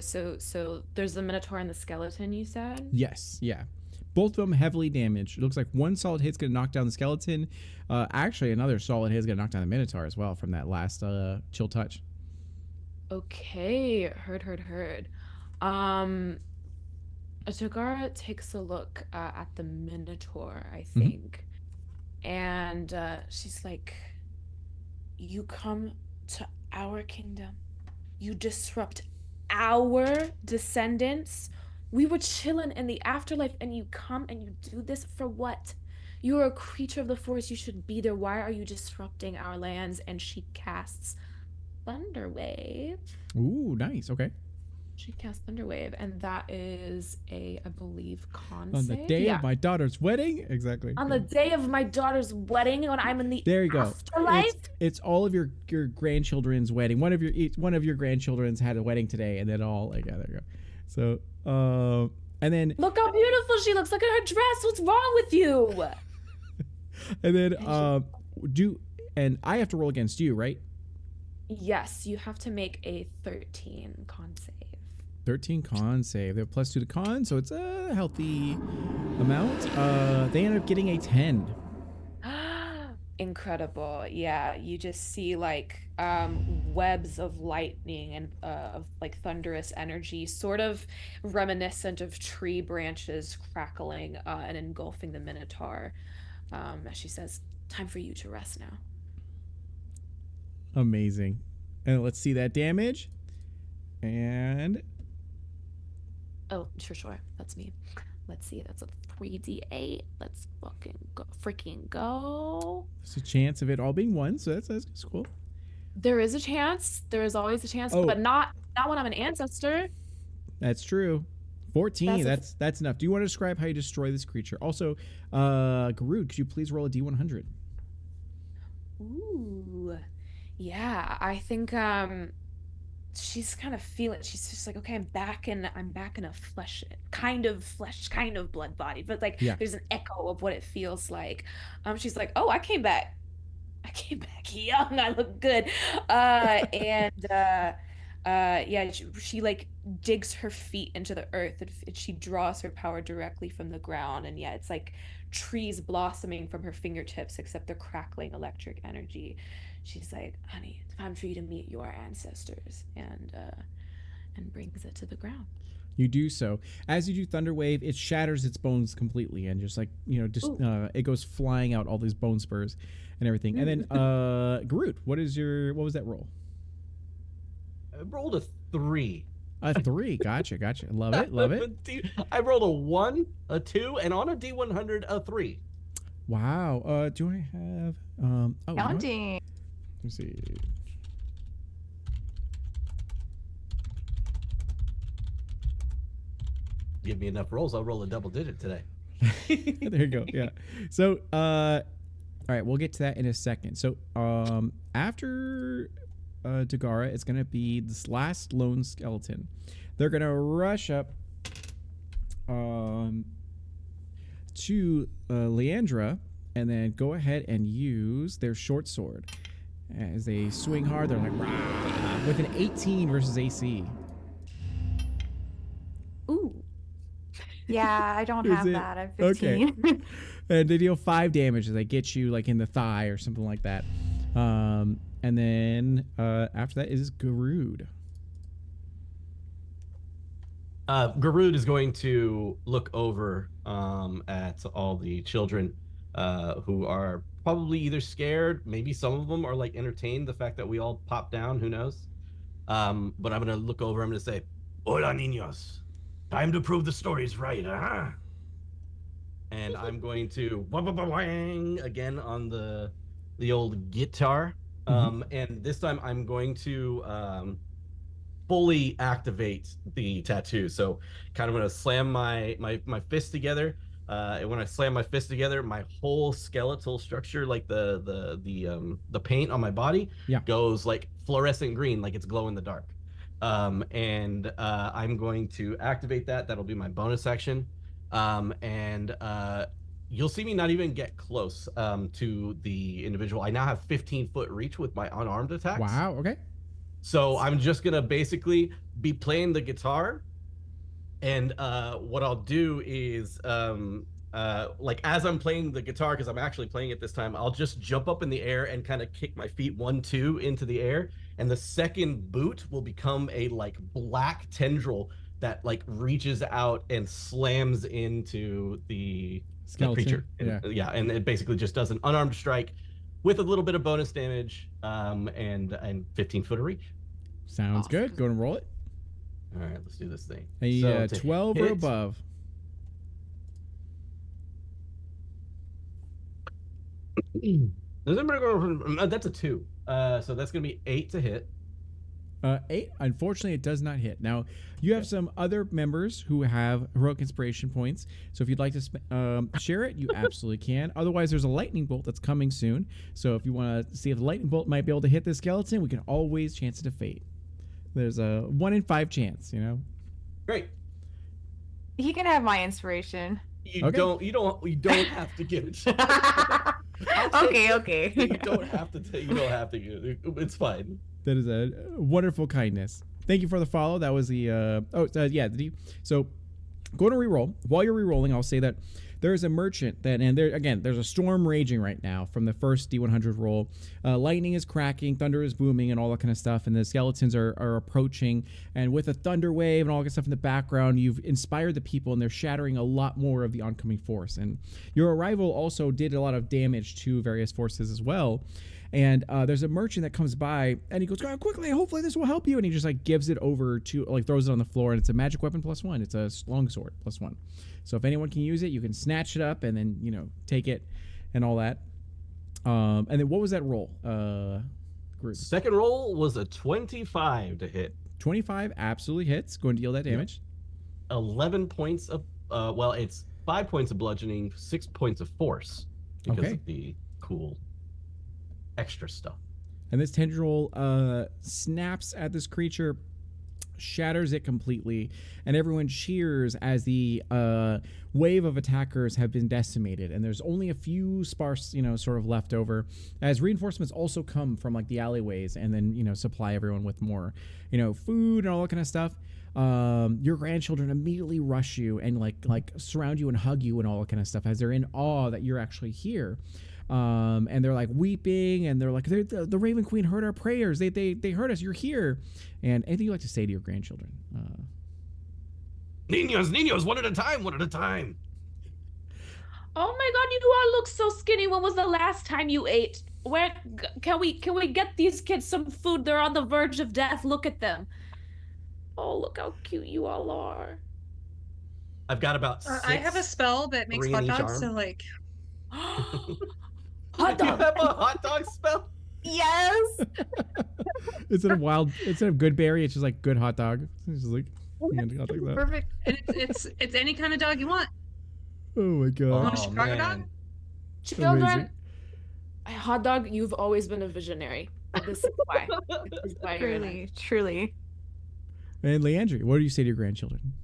so there's the Minotaur and the skeleton, you said? Yes, yeah. Both of them heavily damaged. It looks like one solid hit's going to knock down the skeleton. Actually, another solid hit is going to knock down the Minotaur as well from that last chill touch. Okay, heard. Dagara takes a look at the Minotaur, I think, and she's like, you come to our kingdom, you disrupt our descendants. We were chilling in the afterlife, and you come and you do this for what? You are a creature of the forest. You should be there. Why are you disrupting our lands? And she casts Thunderwave. Ooh, nice. Okay. She casts Thunderwave, and that is I believe, con On the save? day Yeah. of my daughter's wedding? Exactly. On the day of my daughter's wedding, when I'm in the There you go. afterlife? It's all of your grandchildren's wedding. One of your grandchildren's had a wedding today, and then all like, yeah, there you go. So And then Look how beautiful she looks. Look at her dress. What's wrong with you? and I have to roll against you, right? Yes, you have to make a 13 con save. 13 con save. They have +2 to con, so it's a healthy amount. They end up getting a 10. Incredible. Yeah, you just see like webs of lightning and of like thunderous energy, sort of reminiscent of tree branches crackling and engulfing the Minotaur. As she says, "Time for you to rest now." Amazing. And let's see that damage. And Oh, sure. That's me. Let's see. That's a 3d8. Let's freaking go. there's a chance of it all being 1, so that's cool. There is a chance. There is always a chance, Oh. but not when I'm an ancestor. That's true. 14. That's That's enough. Do you want to describe how you destroy this creature? Also, Garud, could you please roll a d100? Ooh. Yeah, I think she's kind of feeling, she's just like, okay, I'm back in a kind of blood body, but like Yeah. there's an echo of what it feels like. She's like, oh, I came back young. I look good. Yeah, she like digs her feet into the earth and she draws her power directly from the ground. And yeah, it's like trees blossoming from her fingertips, except they're crackling electric energy. She's like, honey, it's time for you to meet your ancestors, and brings it to the ground. You do so. As you do Thunder Wave, it shatters its bones completely and just like, it goes flying out, all these bone spurs and everything. And then Garud, what was that roll? I rolled a 3. A 3. Gotcha. Love it. I rolled a 1, a 2, and on a D100, a 3. Wow. Do I have you know what? Counting. Let me see. Give me enough rolls, I'll roll a double digit today. There you go. Yeah. So, all right, we'll get to that in a second. So, after Dagara, it's gonna be this last lone skeleton. They're gonna rush up to Leandra, and then go ahead and use their short sword as they swing hard. They're like, rah, with an 18 versus AC. Ooh. Yeah, I don't Is have it? that. I'm Okay. 15. And they deal 5 damage as they get you like in the thigh or something like that. And then after that is Garud. Garud is going to look over at all the children who are probably either scared, maybe some of them are like entertained the fact that we all popped down, who knows. But I'm going to look over, I'm going to say, "Hola, niños. Time to prove the story's right, huh?" And I'm going to wang again on the old guitar. And this time I'm going to fully activate the tattoo. So kind of going to slam my fist together. And when I slam my fist together, my whole skeletal structure, like the paint on my body, goes like fluorescent green, like it's glow in the dark. And I'm going to activate that. That'll be my bonus action. And you'll see me not even get close to the individual. I now have 15-foot reach with my unarmed attacks. Wow. Okay. So I'm just gonna basically be playing the guitar, and what I'll do is like as I'm playing the guitar, because I'm actually playing it this time, I'll just jump up in the air and kind of kick my feet 1-2 into the air, and the second boot will become a like black tendril that like reaches out and slams into the Skeleton. creature. Yeah. And it basically just does an unarmed strike with a little bit of bonus damage, and 15-foot of reach. Sounds good. Go and roll it. All right, let's do this thing. A to 12 or hit- above. That's a 2. So that's gonna be 8 to hit. 8. Unfortunately, it does not hit. Now, you have some other members who have heroic inspiration points. So if you'd like to share it, you absolutely can. Otherwise, there's a lightning bolt that's coming soon. So if you want to see if the lightning bolt might be able to hit this skeleton, we can always chance it to fate. There's a 1 in 5 chance, you know. Great. He can have my inspiration. You Okay. don't have to give it. To me. I'll take Okay, it. okay. You don't have to take. You don't have to give it. It's fine. That is a wonderful kindness. Thank you for the follow. That was the yeah. So go to reroll. While you're rerolling, I'll say that there's a merchant that, and there again, there's a storm raging right now from the first D100 roll. Lightning is cracking, thunder is booming, and all that kind of stuff. And the skeletons are approaching. And with a thunder wave and all that stuff in the background, you've inspired the people, and they're shattering a lot more of the oncoming force. And your arrival also did a lot of damage to various forces as well. And there's a merchant that comes by, and he goes, "Go quickly, hopefully this will help you." And he just like gives it over to, like, throws it on the floor, and it's a magic weapon +1. It's a longsword +1. So if anyone can use it, you can snatch it up and then, you know, take it and all that. And then what was that roll? Group Second roll was a 25 to hit. 25 absolutely hits. Going to deal that damage. 11 points of well, it's 5 points of bludgeoning, 6 points of force because Okay. of the cool extra stuff. And this tendril snaps at this creature, shatters it completely, and everyone cheers as the wave of attackers have been decimated, and there's only a few sparse, you know, sort of left over, as reinforcements also come from like the alleyways and then, you know, supply everyone with more, you know, food and all that kind of stuff. Your grandchildren immediately rush you and like surround you and hug you and all that kind of stuff as they're in awe that you're actually here. And they're like weeping, and they're like, the Raven Queen heard our prayers. They heard us. You're here. And anything you'd like to say to your grandchildren? Niños, one at a time, one at a time. Oh my god, you all look so skinny. When was the last time you ate? Where can we get these kids some food? They're on the verge of death. Look at them. Oh, look how cute you all are. I've got about six. I have a spell that makes 3 in hot each dogs, arm. so like Hot You dog. have a hot dog spell? Yes. Instead of good berry, it's just like good hot dog. It's just like, yeah, I'll take that. Perfect. and it's any kind of dog you want. Oh my god. want a Chicago dog? Children, Amazing. hot dog, you've always been a visionary. This is why. This is why you're in it. Truly, truly. And Leandri, what do you say to your grandchildren?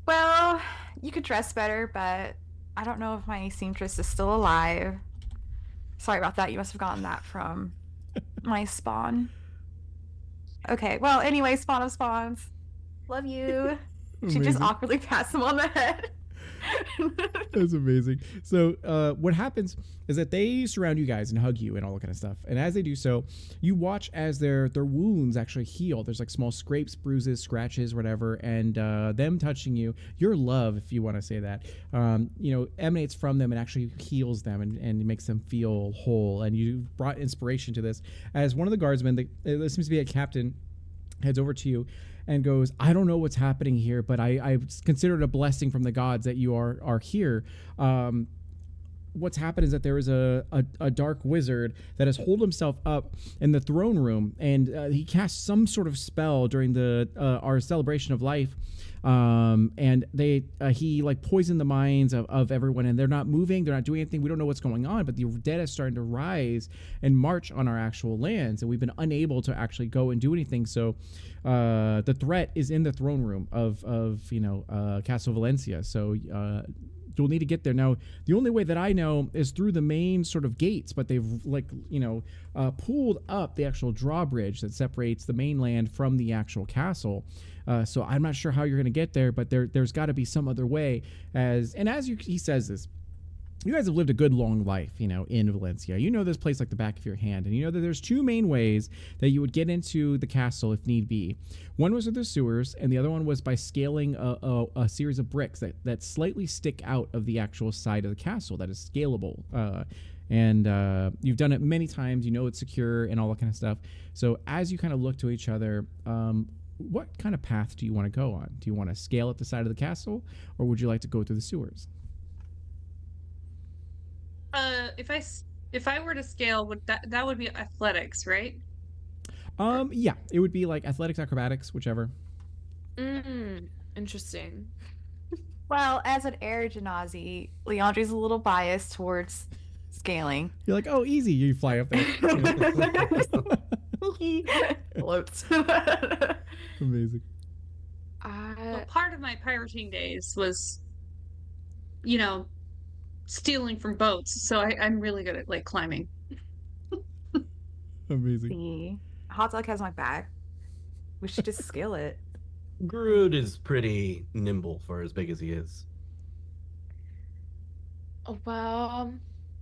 Well, you could dress better, but I don't know if my seamstress is still alive. Sorry about that. You must have gotten that from my spawn. Okay, well, anyway, spawn of spawns. Love you. She just Amazing. awkwardly passed him on the head. That's amazing. So what happens is that they surround you guys and hug you and all that kind of stuff. And as they do so, you watch as their wounds actually heal. There's like small scrapes, bruises, scratches, whatever, and them touching you, your love, if you want to say that, you know, emanates from them and actually heals them and makes them feel whole. And you brought inspiration to this as one of the guardsmen. There seems to be a captain, heads over to you and goes, "I don't know what's happening here, but I consider it a blessing from the gods that you are here. What's happened is that there is a dark wizard that has holed himself up in the throne room, and he cast some sort of spell during our celebration of life, and he like poisoned the minds of everyone, and they're not moving, they're not doing anything. We don't know what's going on, but the dead is starting to rise and march on our actual lands, and we've been unable to actually go and do anything. So the threat is in the throne room of Castle Valencia. So you'll need to get there. Now, the only way that I know is through the main sort of gates, but they've pulled up the actual drawbridge that separates the mainland from the actual castle. So I'm not sure how you're going to get there, but there's got to be some other way. He says this, you guys have lived a good long life, in Valencia. You know this place like the back of your hand, and you know that there's two main ways that you would get into the castle if need be. One was with the sewers, and the other one was by scaling a series of bricks that slightly stick out of the actual side of the castle that is scalable. And you've done it many times. You know it's secure and all that kind of stuff. So as you kind of look to each other, what kind of path do you want to go on? Do you want to scale up the side of the castle, or would you like to go through the sewers? If I were to scale, would that would be athletics, right? Yeah, it would be like athletics, acrobatics, whichever. Interesting. Well, as an air genasi, Leandri's a little biased towards scaling. You're like, oh, easy. You fly up there. Floats. Amazing. Well, I part of my pirating days was, you know, stealing from boats. So I'm really good at like climbing. Amazing. See, hot dog has my back. We should just scale it. Groot is pretty nimble for as big as he is. well,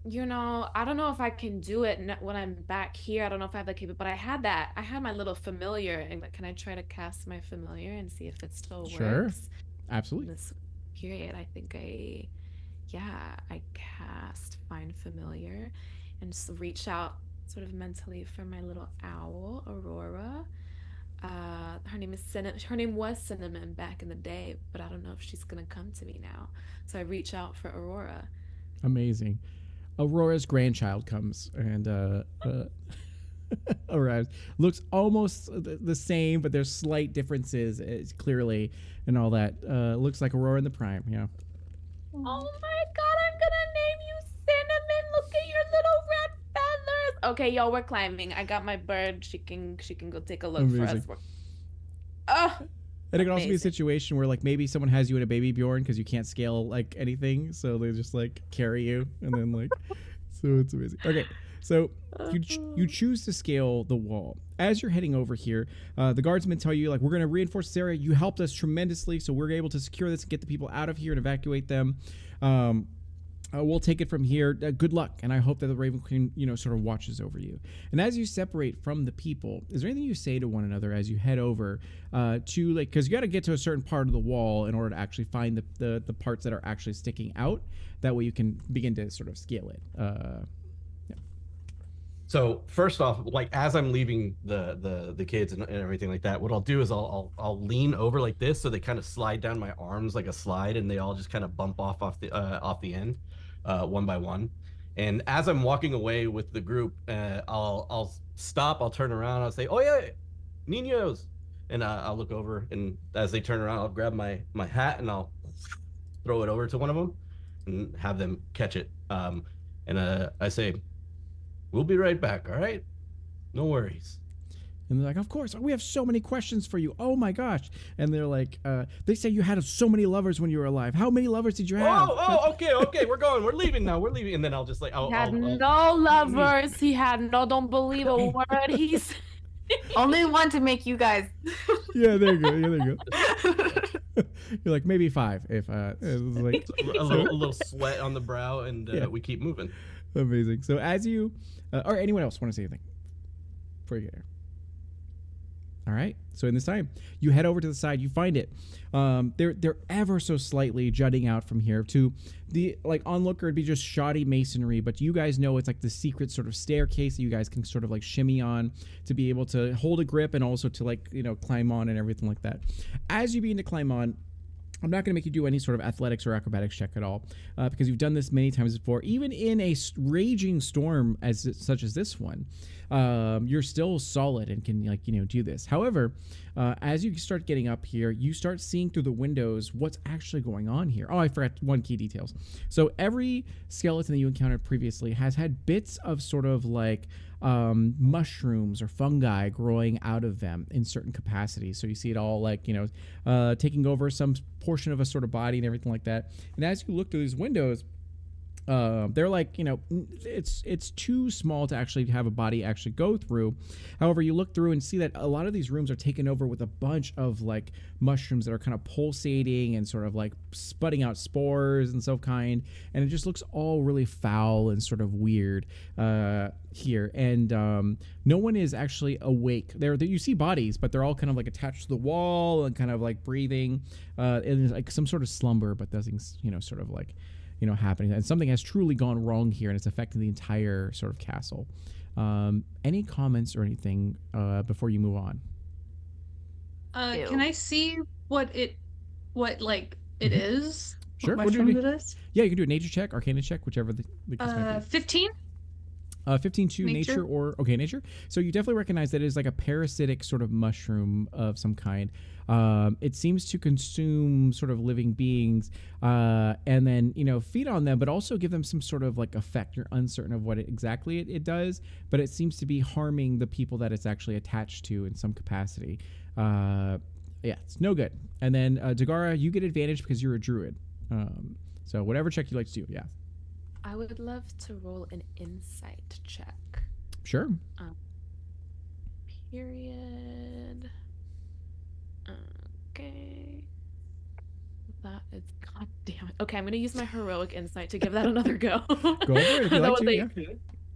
I don't know if I can do it when I'm back here. I don't know if I have the capability, but I had my little familiar, and can I try to cast my familiar and see if it still Sure. works? In Absolutely. this period, I think I cast Find Familiar and just reach out sort of mentally for my little owl, Aurora. Her name was Cinnamon back in the day, but I don't know if she's gonna come to me now. So I reach out for Aurora. Amazing. Aurora's grandchild comes and arrives. Looks almost the same, but there's slight differences clearly and all that. Looks like Aurora in the prime. Yeah. Oh my god, I'm gonna name you Cinnamon. Look at your little red feathers. Okay, y'all, we're climbing. I got my bird. She can go take a look for us. Amazing. Oh, And it can also be a Amazing. situation where like maybe someone has you in a baby Bjorn because you can't scale like anything, so they just like carry you and then like, so it's amazing. Okay, so you choose to scale the wall. As you're heading over here, the guardsmen tell you like we're going to reinforce this area. You helped us tremendously, so we're able to secure this and get the people out of here and evacuate them. We'll take it from here. Good luck, and I hope that the Raven Queen, sort of watches over you. And as you separate from the people, is there anything you say to one another as you head over to like, because you got to get to a certain part of the wall in order to actually find the parts that are actually sticking out. That way you can begin to sort of scale it. So first off, like as I'm leaving the kids and everything like that, what I'll do is I'll lean over like this, so they kind of slide down my arms like a slide, and they all just kind of bump off the end, one by one. And as I'm walking away with the group, I'll stop, I'll turn around, I'll say, "Oh yeah, niños," and I'll look over, and as they turn around, I'll grab my hat and I'll throw it over to one of them, and have them catch it. And I say, "We'll be right back, all right? No worries." And they're like, of course, we have so many questions for you. Oh my gosh. And they're like, they say you had so many lovers when you were alive. How many lovers did you have? Okay, we're leaving now. We're leaving. And then I'll just like, He had no lovers. He had no. Don't believe a word he's. Only one to make you guys. Yeah, there you go. You're like, maybe 5 if it was like a little sweat on the brow, and Yeah. we keep moving. amazing. So as you or anyone else want to say anything before you get there? All right. So in this time, you head over to the side. You find it. They're ever so slightly jutting out from here. To the like onlooker, it'd be just shoddy masonry, but you guys know it's like the secret sort of staircase that you guys can sort of like shimmy on to be able to hold a grip and also to like climb on and everything like that. As you begin to climb on, I'm not going to make you do any sort of athletics or acrobatics check at all, because you've done this many times before. Even in a raging storm such as this one, you're still solid and can do this. However, as you start getting up here, you start seeing through the windows what's actually going on here. Oh, I forgot one key details. So every skeleton that you encountered previously has had bits of sort of like mushrooms or fungi growing out of them in certain capacities. So you see it all like taking over some portion of a sort of body and everything like that. And as you look through these windows, they're like it's too small to actually have a body actually go through. However, you look through and see that a lot of these rooms are taken over with a bunch of like mushrooms that are kind of pulsating and sort of like sputting out spores and so kind, and it just looks all really foul and sort of weird here. And no one is actually awake. There you see bodies, but they're all kind of like attached to the wall and kind of like breathing in like some sort of slumber, but nothing's sort of like happening, and something has truly gone wrong here, and it's affecting the entire sort of castle. Any comments or anything before you move on? Can I see what it is? Sure. What What do you mushroom do? it is? Yeah, you can do a nature check, arcana check, whichever the case might be. 15. 15 to nature or nature. So you definitely recognize that it is like a parasitic sort of mushroom of some kind. It seems to consume sort of living beings and then feed on them, but also give them some sort of like effect. You're uncertain of what exactly it does, but it seems to be harming the people that it's actually attached to in some capacity. Yeah, it's no good. And then Dagara, you get advantage because you're a druid. So whatever check you like to do, yeah. I would love to roll an insight check. Sure. Period. Okay. That is, god damn it. Okay, I'm gonna use my heroic insight to give that another go. Go for it if you like to, yeah.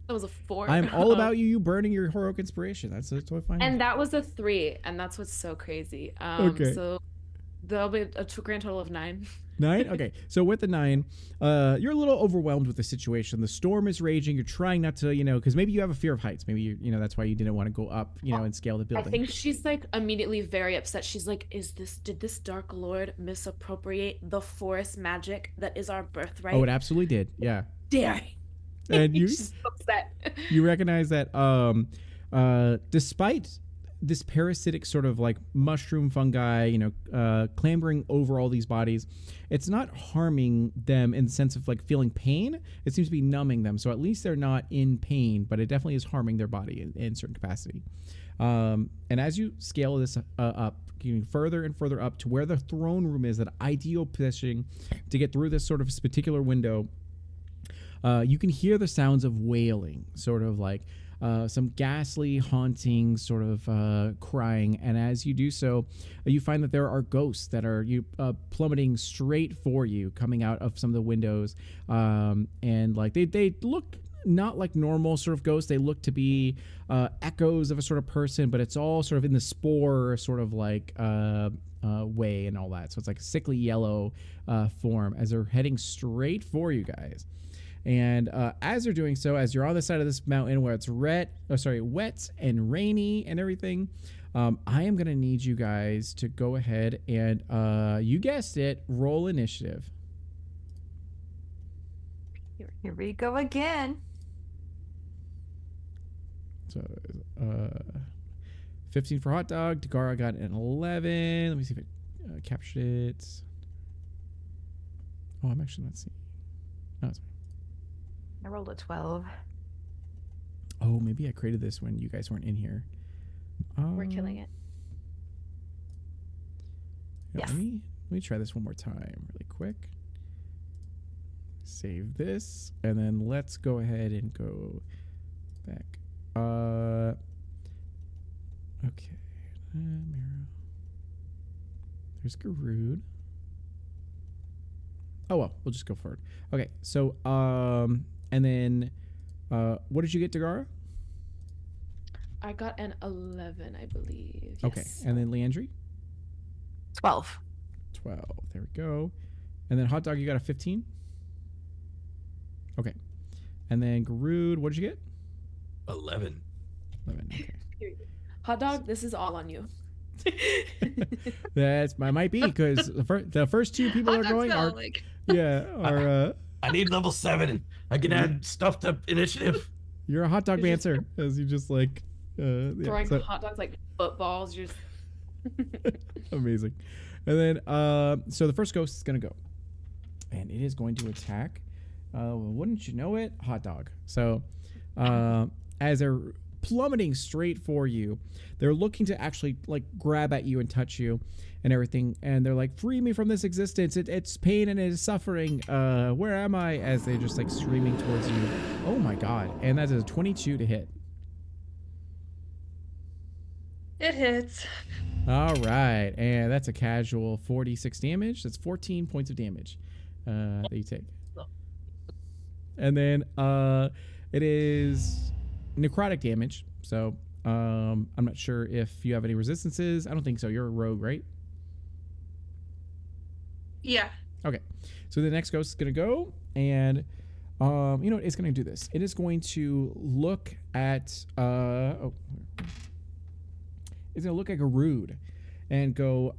That was a 4. I'm all about you burning your heroic inspiration. That's totally fine. And that was a 3, and that's what's so crazy. Okay. So there'll be a grand total of 9. 9? Okay. So with the 9, you're a little overwhelmed with the situation. The storm is raging. You're trying not to, because maybe you have a fear of heights. Maybe that's why you didn't want to go up, and scale the building. I think she's like immediately very upset. She's like, did this Dark Lord misappropriate the forest magic that is our birthright? Oh, it absolutely did. Yeah. Dare. And you She's so upset. you recognize that despite this parasitic sort of like mushroom fungi, clambering over all these bodies, it's not harming them in the sense of like feeling pain. It seems to be numbing them. So at least they're not in pain, but it definitely is harming their body in certain capacity. And as you scale this up, getting further and further up to where the throne room is, that ideal positioning to get through this sort of particular window, you can hear the sounds of wailing, sort of like some ghastly, haunting sort of crying. And as you do so, you find that there are ghosts that are plummeting straight for you, coming out of some of the windows. And like they look not like normal sort of ghosts. They look to be echoes of a sort of person, but it's all sort of in the spore sort of like way and all that. So it's like a sickly yellow form as they're heading straight for you guys. And as they're doing so, as you're on the side of this mountain where it's wet and rainy and everything, I am going to need you guys to go ahead and, you guessed it, roll initiative. Here we go again. So 15 for Hot Dog. Dagara got an 11. Let me see if it captured it. Oh, I'm actually not seeing. No, it's fine. I rolled a 12. Oh, maybe I created this when you guys weren't in here. We're killing it. Yeah, Yes. let me try this one more time really quick. Save this, and then let's go ahead and go back. Okay. Mira. There's Garud. Oh well, we'll just go forward. Okay, so and then what did you get, Dagara? I got an 11, I believe. Okay, Yes. and then Leandri? 12. 12. There we go. And then Hot Dog, you got a 15? Okay. And then Garud, what did you get? 11. 11. Okay. Hot Dog, this is all on you. That's might be because the first two people are going are I need level 7. I can add stuff to initiative. you're a hot dog You're just- dancer as you just like Throwing hot dogs like footballs. You're just... amazing. And then so the first ghost is gonna go, and it is going to attack. Well, wouldn't you know it, Hot Dog? So as they're plummeting straight for you, they're looking to actually like grab at you and touch you and everything, and they're like, free me from this existence, it's pain and it is suffering, where am I, as they're just like streaming towards you. Oh my god. And that is a 22 to hit. It hits. All right, and that's a casual 46 damage. That's 14 points of damage that you take. And then it is necrotic damage. So I'm not sure if you have any resistances. I don't think so. You're a rogue, right? Yeah. Okay. So the next ghost is going to go, and you know what? It's going to do this. It is going to look at it's going to look at Garud and go,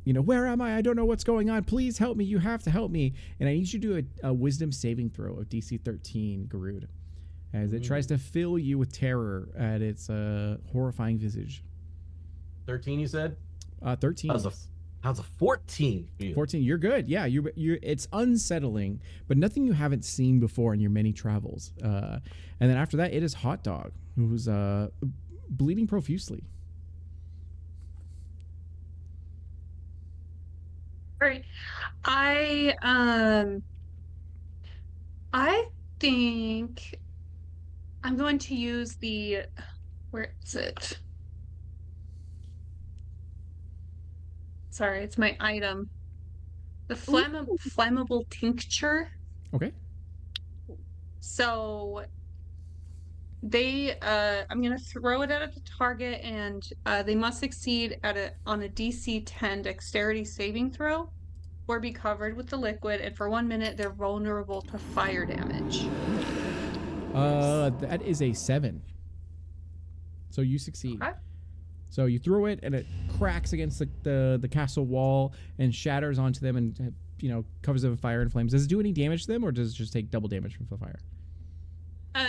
where am I? I don't know what's going on. Please help me. You have to help me. And I need you to do a wisdom saving throw of DC 13, Garud, as it tries to fill you with terror at its horrifying visage. 13, you said? 13. How's a 14? 14. You're good. Yeah, you're. It's unsettling, but nothing you haven't seen before in your many travels. And then after that, it is Hot Dog, who's bleeding profusely. All right. I think I'm going to use the where is it? Sorry, it's my item. The flammable tincture. Okay. So I'm gonna throw it at a target, and they must succeed on a DC 10 dexterity saving throw or be covered with the liquid, and for 1 minute they're vulnerable to fire damage. That is a 7. So you succeed. Okay. So you throw it, and it cracks against the castle wall and shatters onto them, and covers them in fire and flames. Does it do any damage to them, or does it just take double damage from the fire?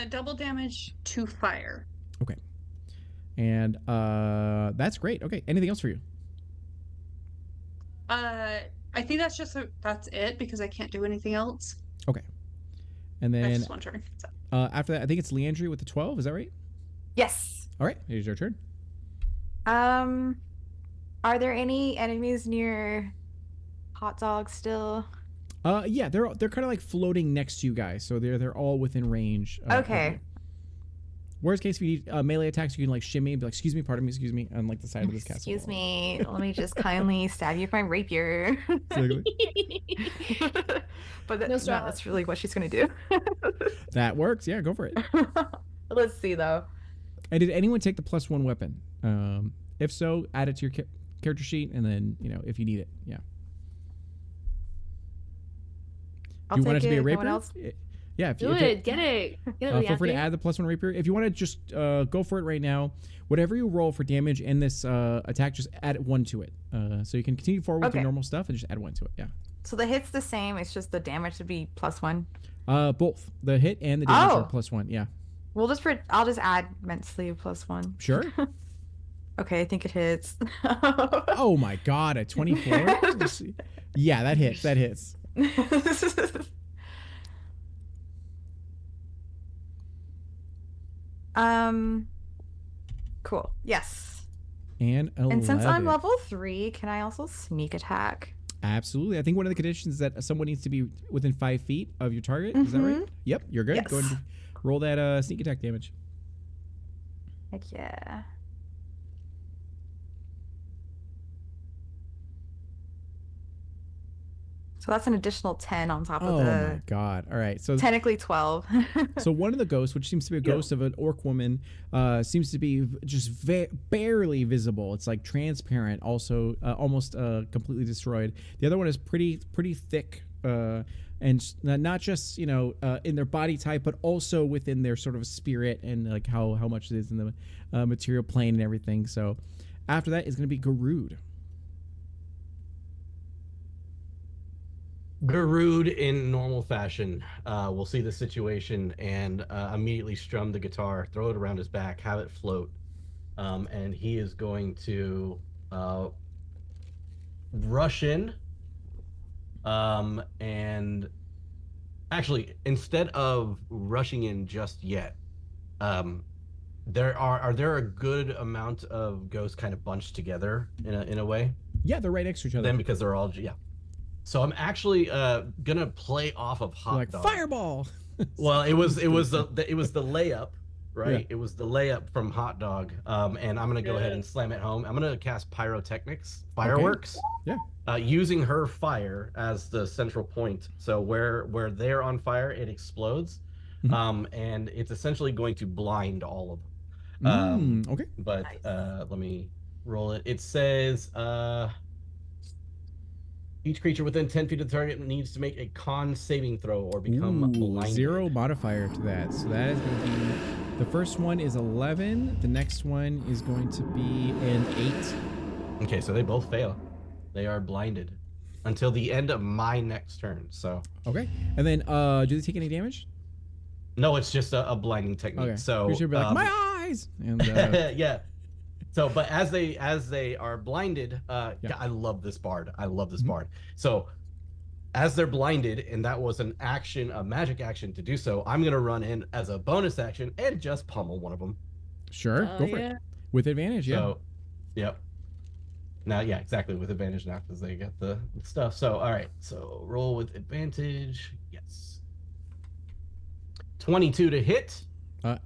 Double damage to fire. Okay. And that's great. Okay. Anything else for you? I think that's it because I can't do anything else. Okay. And That's then just one turn. So. after that, I think it's Leandry with the 12. Is that right? Yes. All right. Here's your turn. Are there any enemies near Hot Dog still? Yeah, they're kind of like floating next to you guys, so they're all within range. Of Okay. you. Worst case, if you need melee attacks, you can like shimmy and be like, "Excuse me, pardon me, excuse me," on like the side of this castle. Excuse me. Let me just kindly stab you with my rapier. But No no, straw. that's really what she's gonna do. That works. Yeah, go for it. Let's see though. And did anyone take the +1 weapon? If so, add it to your character sheet, and then if you need it, yeah. I'll Do you take want it to be a No rapier? one else? Yeah, Do it. Get it. Get it, feel free to Leandry. add the +1 rapier. If you want to just go for it right now, whatever you roll for damage in this attack, just add 1 to it. So you can continue forward with your Okay. normal stuff and just add 1 to it. Yeah. So the hit's the same. It's just the damage to be +1. Both the hit and the damage Oh. are +1. Yeah. I'll just add mentally +1. Sure. Okay, I think it hits. Oh my god, a 24. Yeah, that hits. That hits. Cool. Yes. And 11. And since I'm level 3, can I also sneak attack? Absolutely. I think one of the conditions is that someone needs to be within 5 feet of your target. Is that right? Yep, you're good. Go ahead and roll that sneak attack damage. Heck yeah. So that's an additional 10 on top of Oh my the god. All right. So technically 12. so one of the ghosts, which seems to be a ghost of an orc woman, seems to be just barely visible. It's like transparent, also almost completely destroyed. The other one is pretty thick, and not just in their body type, but also within their sort of spirit and like how much it is in the material plane and everything. So after that is going to be Garud. Garud, in normal fashion, will see the situation and immediately strum the guitar, throw it around his back, have it float, and he is going to rush in. And actually, instead of rushing in just yet, are there a good amount of ghosts kind of bunched together in a way? Yeah, they're right next to each other. Then because they're all So I'm actually gonna play off of Hot Like Dog. fireball. Well, it was the layup, right? Yeah. It was the layup from Hot Dog, and I'm gonna go ahead and slam it home. I'm gonna cast pyrotechnics, fireworks. Yeah. Using her fire as the central point. So where they're on fire, it explodes, and it's essentially going to blind all of them. Okay. But Nice. let me roll it. It says each creature within 10 feet of the target needs to make a con saving throw or become blinded. 0 modifier to that. So that is going to be, the first one is 11. The next one is going to be an 8. Okay, so they both fail. They are blinded until the end of my next turn. So Okay. And then, do they take any damage? no, it's just a blinding technique. Okay. So You should be like, my eyes! And, yeah. So, but as they are blinded, I love this bard. I love this bard. So, as they're blinded, and that was an action, a magic action to do so, I'm gonna run in as a bonus action and just pummel one of them. sure, go for it. With advantage, yeah. So, yep. Now, yeah, exactly, with advantage now because they get the stuff. So, all right. So roll with advantage. Yes. 22 to hit.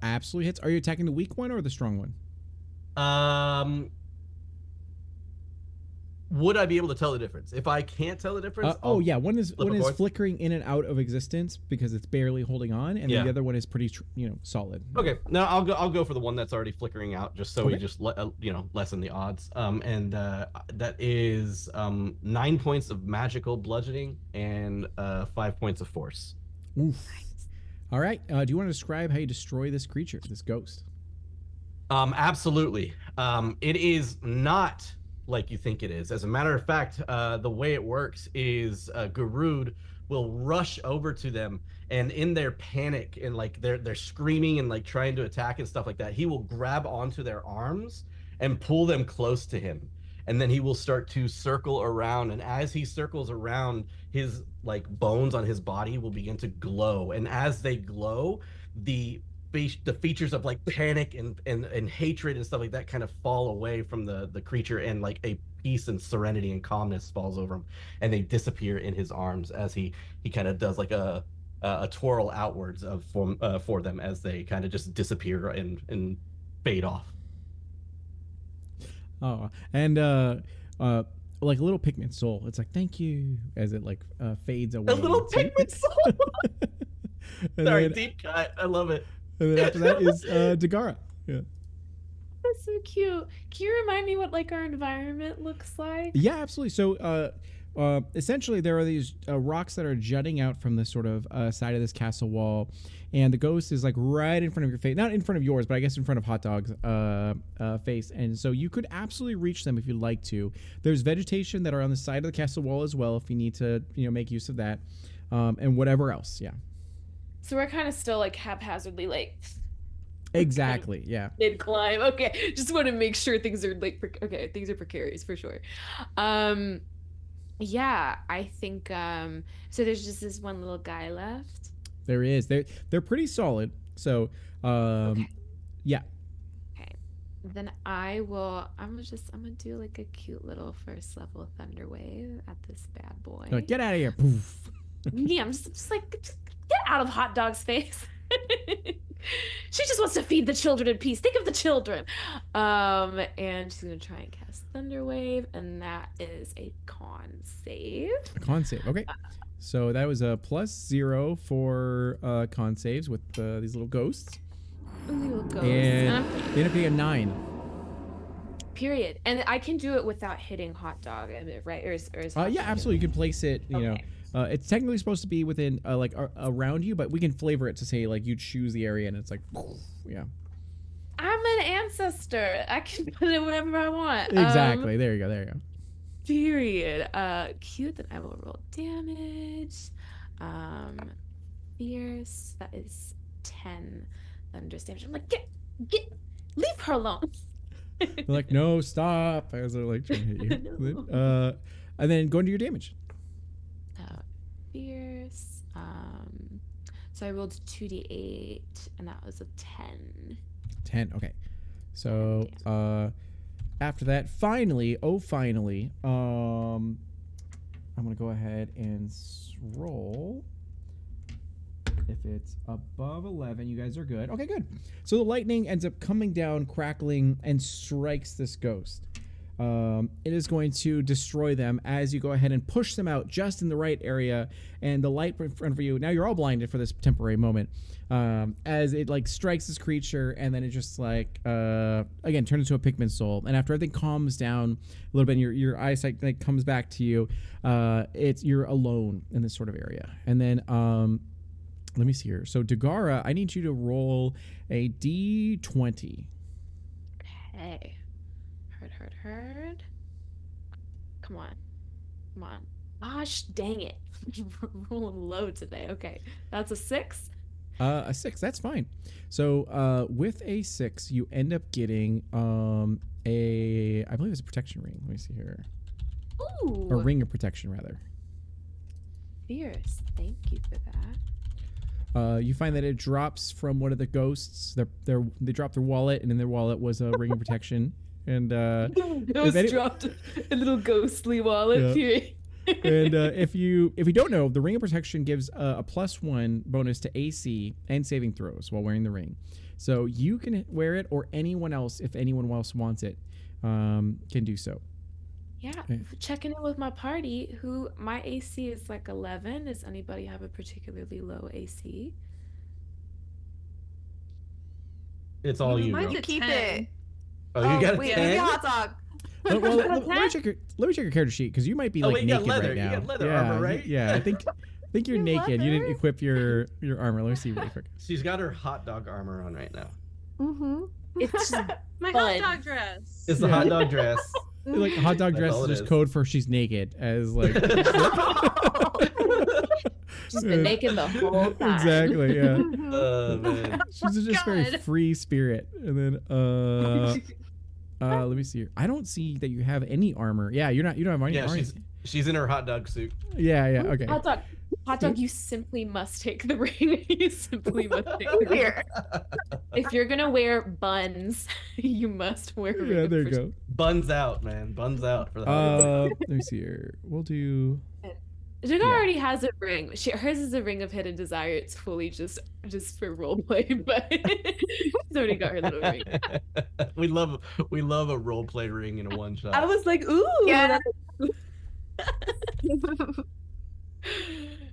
Absolutely hits. Are you attacking the weak one or the strong one? Would I be able to tell the difference? If I can't tell the difference, yeah, one is flip a coin. flickering in and out of existence because it's barely holding on, and then Yeah. the other one is pretty, solid. Okay, no, I'll go for the one that's already flickering out, just so we Okay. just lessen the odds. That is 9 points of magical bludgeoning and 5 points of force. Oof. All right. Do you want to describe how you destroy this creature, this ghost? Absolutely. It is not like you think it is. As a matter of fact, the way it works is Garud will rush over to them, and in their panic and like they're screaming and like trying to attack and stuff like that, he will grab onto their arms and pull them close to him. And then he will start to circle around, and as he circles around, his like bones on his body will begin to glow. And as they glow, the features of like panic and hatred and stuff like that kind of fall away from the creature, and like a peace and serenity and calmness falls over him, and they disappear in his arms as he kind of does like a twirl outwards for them as they kind of just disappear and fade off. Oh, and like a little pigment soul. It's like thank you as it like fades away. A little pigment soul. And Sorry, then, deep cut. I love it. and then after that is Dagara. Yeah. That's so cute. Can you remind me what like our environment looks like? Yeah, absolutely. So, essentially, there are these rocks that are jutting out from the sort of side of this castle wall, and the ghost is like right in front of your face. Not in front of yours, but I guess in front of Hot Dog's face. And so you could absolutely reach them if you'd like to. There's vegetation that are on the side of the castle wall as well, if you need to, make use of that, and whatever else. Yeah. So we're kind of still like haphazardly like Exactly. Yeah. mid climb. Okay, just want to make sure things are like okay, things are precarious for sure. Yeah, I think so there's just this one little guy left. There is. They're pretty solid. So, Okay. yeah. Okay. Then I'm gonna do like a cute little first level thunder wave at this bad boy. Like, get out of here. Poof. Yeah, I'm just like just get out of Hot Dog's face. She just wants to feed the children in peace. Think of the children. And she's gonna try and cast Thunder Wave, and that is a con save. A con save. Okay. So that was a +0 for con saves with these little ghosts. Little ghost. And they end up being a 9. Period. And I can do it without hitting Hot Dog, right? Or is Hot Yeah, Dog- absolutely. You can place it, Okay. It's technically supposed to be within, around you, but we can flavor it to say, like, you choose the area and it's like, yeah. I'm an ancestor. I can put it wherever I want. Exactly. There you go. Period. Cute. Then I will roll damage. Fierce. That is 10 thunderous damage. I'm like, get, leave her alone. They're like, no, stop. As they're like trying to hit you. And then go into your damage. Fierce. So I rolled 2d8, and that was a 10. 10. Okay. So, after that, finally, I'm going to go ahead and roll. If it's above 11, you guys are good. Okay, good. So the lightning ends up coming down, crackling, and strikes this ghost. It is going to destroy them as you go ahead and push them out just in the right area, and the light in front of you. Now you're all blinded for this temporary moment, as it like strikes this creature, and then it just like again turns into a pigment soul. And after everything calms down a little bit, and your eyesight like comes back to you, you're alone in this sort of area. And then let me see here. So Dagara, I need you to roll a d20. Okay. Heard. Come on. Gosh, dang it. Rolling low today. Okay. That's a 6. A 6, that's fine. So with a 6, you end up getting I believe it's a protection ring. Let me see here. Ooh. A ring of protection, rather. Fierce. Thank you for that. You find that it drops from one of the ghosts. They dropped their wallet, and in their wallet was a ring of protection. And It was any- dropped a little ghostly wallet here. and if you don't know, the Ring of Protection gives a +1 bonus to AC and saving throws while wearing the ring. So you can wear it, or anyone else, if anyone else wants it, can do so. Yeah, Okay. checking in with my party. Who my AC is like 11. Does anybody have a particularly low AC? It's all you. Mine's Know. You a keep 10. it. Oh, you got a wait, 10? maybe a hot dog. Well, Got a let me check your character sheet, because you might be Oh, like wait, you got naked leather. right You now. got leather yeah, armor, right? Yeah, I think you're Your naked. You didn't leather? equip your armor. Let me see really quick. She's got her hot dog armor on right now. Mm-hmm. It's just My Fun. hot dog dress. It's the Yeah. hot dog dress. Like hot dog That's dress all is it just is. code for she's naked, as like she's been naked the whole time. exactly, yeah. Oh, man. She's just very God. free spirit. And then let me see here. I don't see that you have any armor. Yeah, you don't have any Yeah, armor. she's in her hot dog suit. Yeah, okay. Hot dog, you simply must take the ring. You simply must take the ring. Here. If you're gonna wear buns, you must wear. a ring Yeah, of there you protection. go. Buns out, man. Buns out for the hot dog. Let me see here. We'll do Jagar Yeah. already has a ring. Hers is a ring of hidden desire. It's fully just for roleplay, but she's already got her little ring. we love a role play ring in a one shot. I was like, ooh. Yeah.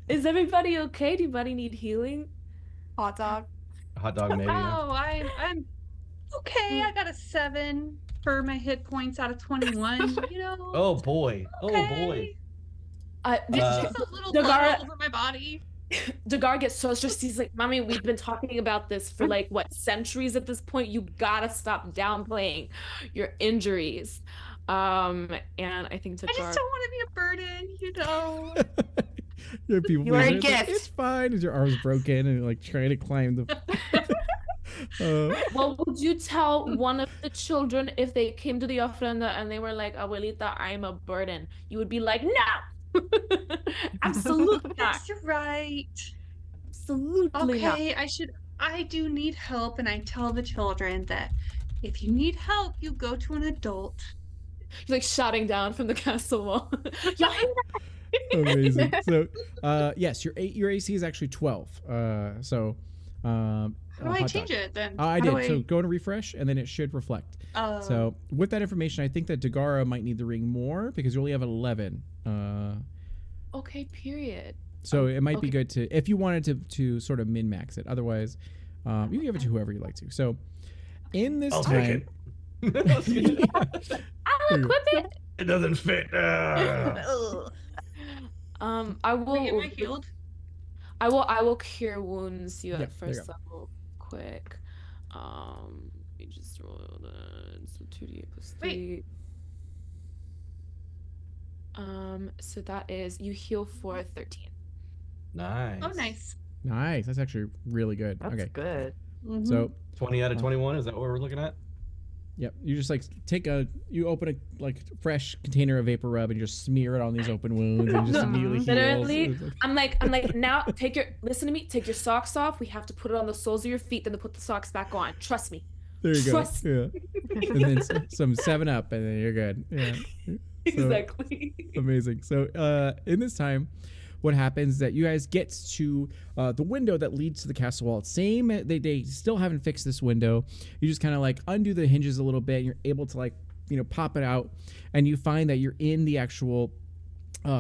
Is everybody okay? Do anybody need healing? Hot dog. Hot dog maybe. yeah. Oh, I'm okay. I got a 7 for my hit points out of 21. You know. Oh boy. Oh boy. okay. Just a little Dagara- all over my body. Dagar gets so stressed. He's like, Mommy, we've been talking about this for like what centuries at this point. You gotta stop downplaying your injuries. And I think I Dagar. just don't want to be a burden, you know. yeah, people You are a pleasing. It's like, gift. it's fine. Is your arm's broken and like trying to climb the Well, would you tell one of the children if they came to the ofrenda and they were like, Abuelita, I'm a burden? You would be like, no, absolutely not. Yes, you're right. Absolutely not. Okay, I do need help, and I tell the children that if you need help, you go to an adult. He's like shouting down from the castle wall. Y'all hear that? amazing. So yes, your AC is actually 12. So How do I hot change dog. it then? I How did. do So go to refresh, and then it should reflect. So with that information, I think that Dagara might need the ring more because you only have 11. Okay, period. So it might be okay. good to, if you wanted to sort of min max it. Otherwise, you can give it to whoever you like to. So in this I'll time, take it. I'll equip it. It doesn't fit. Ugh. I will. Am I healed? I will cure wounds you Yeah, at there you first level quick. Let me just roll that. So 2d8 plus 3. So that is you heal for 13. Nice. Oh, nice. nice. That's actually really good. That's Okay. good. Mhm. So 20 out of 21. Is that what we're looking at? yep, you just like you open a like fresh container of vapor rub and just smear it on these open wounds and just immediately heals. Literally, It's like- I'm like now listen to me, take your socks off. We have to put it on the soles of your feet, then to put the socks back on. Trust me. there you go. Trust- Yeah. And then some 7-Up, and then you're good. Yeah. Exactly. Amazing. So in this time, what happens is that you guys get to the window that leads to the castle wall. It's same. They still haven't fixed this window. You just kind of like undo the hinges a little bit, and you're able to like pop it out, and you find that you're in the actual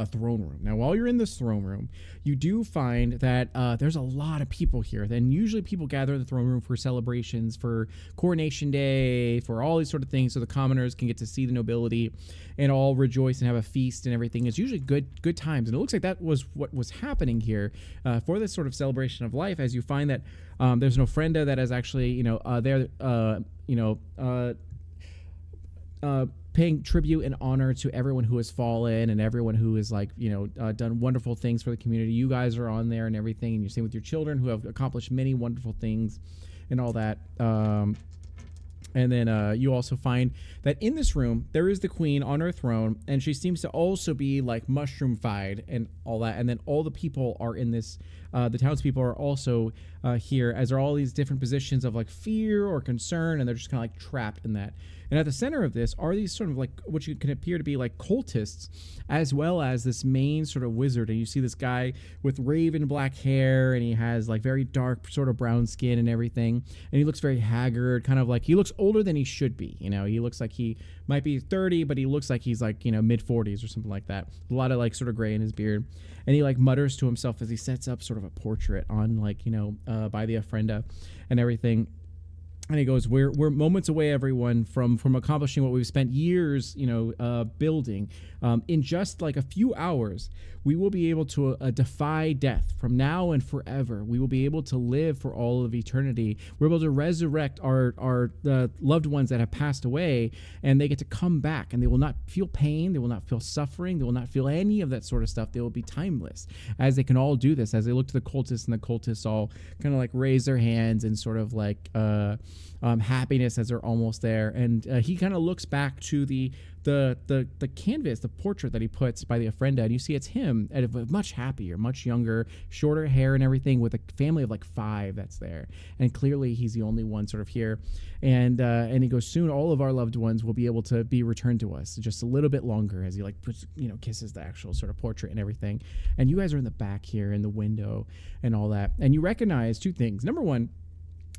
throne room. Now, while you're in this throne room, you do find that there's a lot of people here. Then usually people gather in the throne room for celebrations, for coronation day, for all these sort of things, so the commoners can get to see the nobility and all rejoice and have a feast and everything. It's usually good times, and it looks like that was what was happening here for this sort of celebration of life. As you find that there's an ofrenda that is actually there paying tribute and honor to everyone who has fallen and everyone who has done wonderful things for the community. You guys are on there and everything, and you're same with your children who have accomplished many wonderful things and all that. And then you also find that in this room there is the queen on her throne, and she seems to also be like mushroom-fied and all that. And then all the people are in this. The townspeople are also here, as are all these different positions of like fear or concern, and they're just kind of like trapped in that. And at the center of this are these sort of like what you can appear to be like cultists, as well as this main sort of wizard. And you see this guy with raven black hair, and he has like very dark sort of brown skin and everything. And he looks very haggard, kind of like he looks older than he should be. You know, he looks like he might be 30, but he looks like he's like, you know, mid 40s or something like that. A lot of like sort of gray in his beard. And he like mutters to himself as he sets up sort of a portrait on like, you know, by the ofrenda and everything. And he goes, we're moments away, everyone, from accomplishing what we've spent years, you know, building. In just like a few hours, we will be able to defy death from now and forever. We will be able to live for all of eternity. We're able to resurrect our loved ones that have passed away, and they get to come back, and they will not feel pain. They will not feel suffering. They will not feel any of that sort of stuff. They will be timeless, as they can all do this. As they look to the cultists, and the cultists all kind of like raise their hands and sort of like happiness as they're almost there. And he kind of looks back to the canvas, the portrait that he puts by the ofrenda, and you see it's him at a much happier, much younger, shorter hair and everything, with a family of like 5 that's there. And clearly he's the only one sort of here. And he goes, soon all of our loved ones will be able to be returned to us, just a little bit longer, as he like puts, you know, kisses the actual sort of portrait and everything. And you guys are in the back here in the window and all that. And you recognize 2 things. Number one,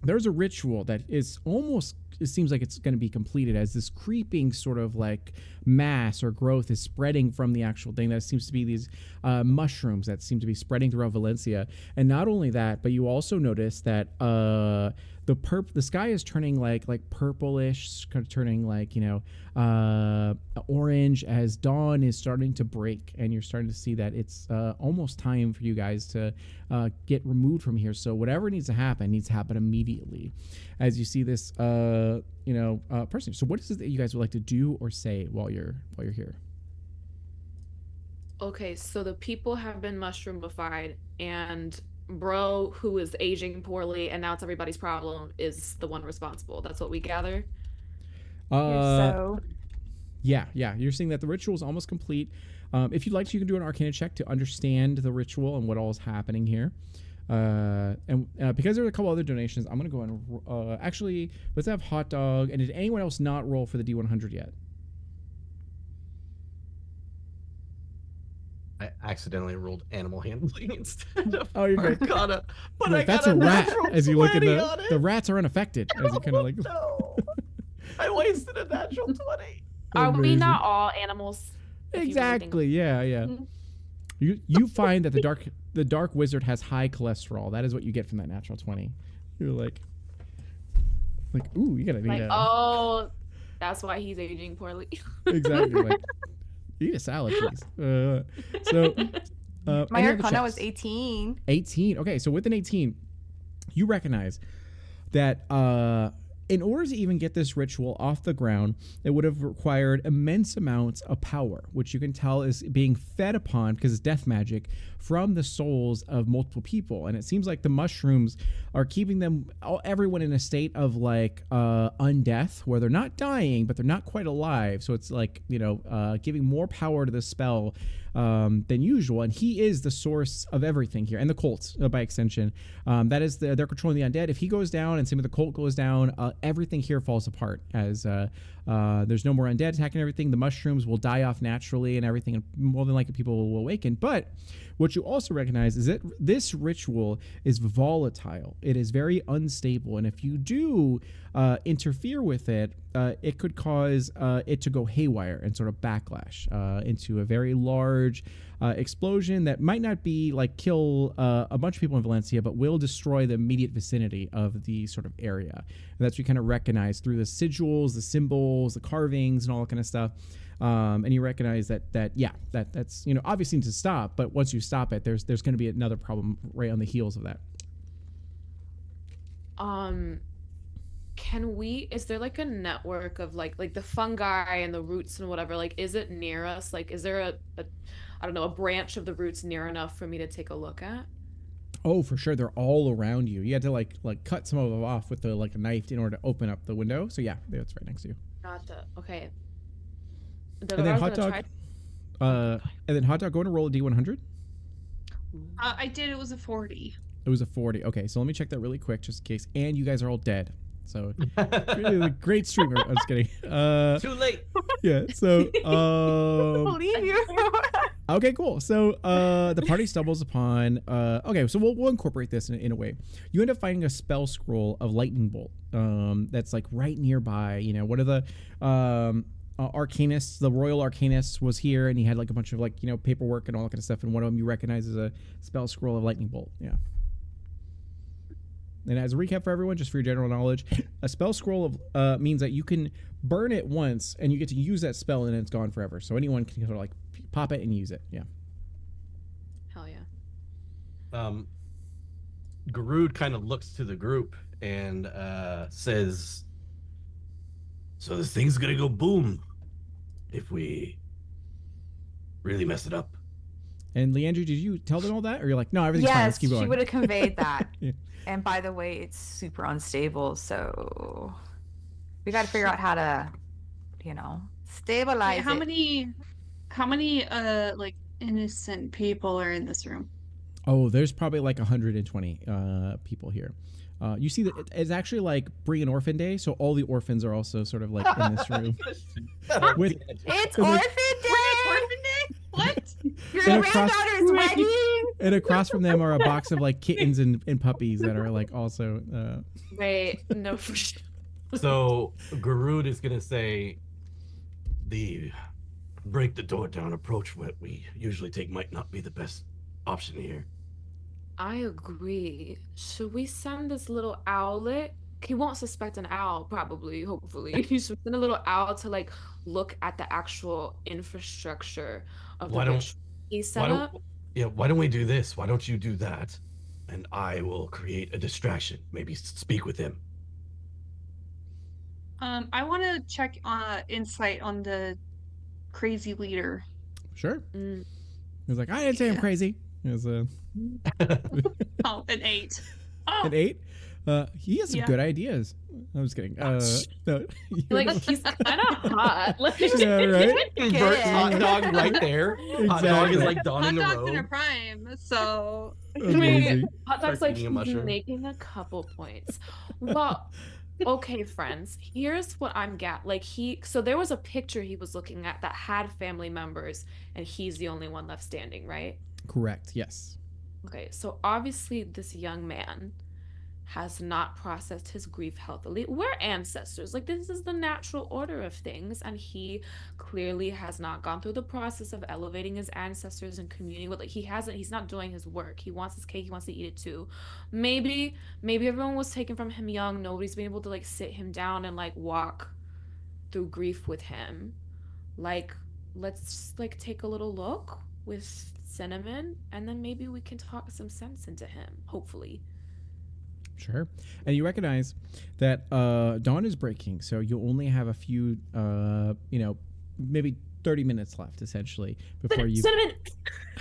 there's a ritual that is almost, it seems like it's going to be completed, as this creeping sort of like mass or growth is spreading from the actual thing. That seems to be these mushrooms that seem to be spreading throughout Valencia. And not only that, but you also notice that the sky is turning like purplish, kind of turning like, you know, orange, as dawn is starting to break, and you're starting to see that it's almost time for you guys to get removed from here. So whatever needs to happen immediately, as you see this person. So what is it that you guys would like to do or say while you're here? Okay, so the people have been mushroomified, and bro, who is aging poorly and now it's everybody's problem, is the one responsible. That's what we gather. So Yeah. You're seeing that the ritual is almost complete. If you'd like to, you can do an Arcana check to understand the ritual and what all is happening here. And because there are a couple other donations, I'm going to go and actually, let's have Hot Dog. And did anyone else not roll for the D100 yet? I accidentally rolled animal handling instead of Oh, you're good. Arcana, but Look, I that's got a rat. natural As you look at 20 on it. the rats are unaffected. As you kind of like. No, I wasted a natural 20. Are we Amazing. not all animals? if you really think- Exactly. Yeah. Mhm. You find that the dark wizard has high cholesterol. That is what you get from that natural 20. You're like, ooh, you gotta Like, need oh, that's why he's aging poorly. exactly like eat a salad, please. my any other Arcana was checks? 18. 18. Okay, so with an 18, you recognize that in order to even get this ritual off the ground, it would have required immense amounts of power, which you can tell is being fed upon, because it's death magic, from the souls of multiple people. And it seems like the mushrooms are keeping everyone in a state of like undeath, where they're not dying, but they're not quite alive. So it's like, giving more power to the spell than usual. And he is the source of everything here, and the cult by extension. That is they're controlling the undead. If he goes down, and same with the cult goes down, everything here falls apart, as there's no more undead attacking everything. The mushrooms will die off naturally and everything, and more than likely people will awaken. But what you also recognize is that this ritual is volatile. It is very unstable, and if you do interfere with it, it could cause it to go haywire and sort of backlash into a very large explosion that might not be like kill a bunch of people in Valencia, but will destroy the immediate vicinity of the sort of area. And that's what you kind of recognize through the sigils, the symbols, the carvings, and all that kind of stuff. And you recognize that's obviously needs to stop, but once you stop it, there's going to be another problem right on the heels of that. Is there like a network of like the fungi and the roots and whatever, like, is it near us? Like, is there a branch of the roots near enough for me to take a look at? Oh, for sure. They're all around you. You had to like cut some of them off with a knife in order to open up the window. So yeah, it's right next to you. Gotcha. Okay. And then Hot Dog, go and roll a D100. I did. It was a 40. It was a 40. Okay, so let me check that really quick, just in case. And you guys are all dead. So really a great streamer. I'm just kidding. Too late. Yeah. So Believe you. okay, cool. So the party stumbles upon. Okay, so we'll incorporate this in a way. You end up finding a spell scroll of lightning bolt. That's like right nearby. You know, one of the arcanists, the royal arcanist, was here, and he had like a bunch of like, you know, paperwork and all that kind of stuff. And one of them you recognize as a spell scroll of lightning bolt. Yeah. And as a recap for everyone, just for your general knowledge, a spell scroll of means that you can burn it once and you get to use that spell and it's gone forever. So anyone can sort of like pop it and use it. Yeah. Hell yeah. Garud kind of looks to the group and says, "So this thing's gonna go boom if we really mess it up." And Leandri, did you tell them all that, or you're like, no, everything's fine, let's Yes, keep going? she would have conveyed that. Yeah. And by the way, it's super unstable, so we got to figure out how to, you know, stabilize Wait, how it. many like innocent people are in this room? Oh, there's probably like 120 people here. You see that it's actually like Bring an Orphan Day, so all the orphans are also sort of like in this room. With- It's And like- Orphan Day! Orphan Day? What? Your And across- granddaughter's wedding! And across from them are a box of like kittens and puppies that are like also. Wait, no, for sure. So Garud is gonna say, "The break the door down approach what we usually take might not be the best option here." I agree. Should we send this little owlet? He won't suspect an owl, probably, hopefully. You should send a little owl to like look at the actual infrastructure of the Why don't- ritual he Why set don't up. why don't we do this? Why don't you do that? And I will create a distraction. Maybe speak with him. I want to check insight on the crazy leader. Sure. Mm. He was like, I didn't say I'm Yeah. crazy. It was Oh, an 8. Oh, an 8. He has some Yeah. good ideas. I'm just kidding. No, Like he's kind of hot. Like, yeah, right. Bert, Hot dog right there. Hot dog Exactly. is like hot donning a dog's in her robe. prime, so Amazing. Hot dog's Start like eating a he's mushroom. making a couple points. Well, okay, friends. Here's what I'm like so there was a picture he was looking at that had family members, and he's the only one left standing, right? Correct. Yes. Okay, so obviously this young man has not processed his grief healthily. We're ancestors. Like, this is the natural order of things, and he clearly has not gone through the process of elevating his ancestors and communing with, like, he's not doing his work. He wants his cake, he wants to eat it too. Maybe everyone was taken from him young. Nobody's been able to like sit him down and like walk through grief with him. Like, let's like take a little look with Cinnamon, and then maybe we can talk some sense into him, hopefully. Sure. And you recognize that dawn is breaking, so you only have a few, maybe 30 minutes left, essentially, before you. Cinnamon!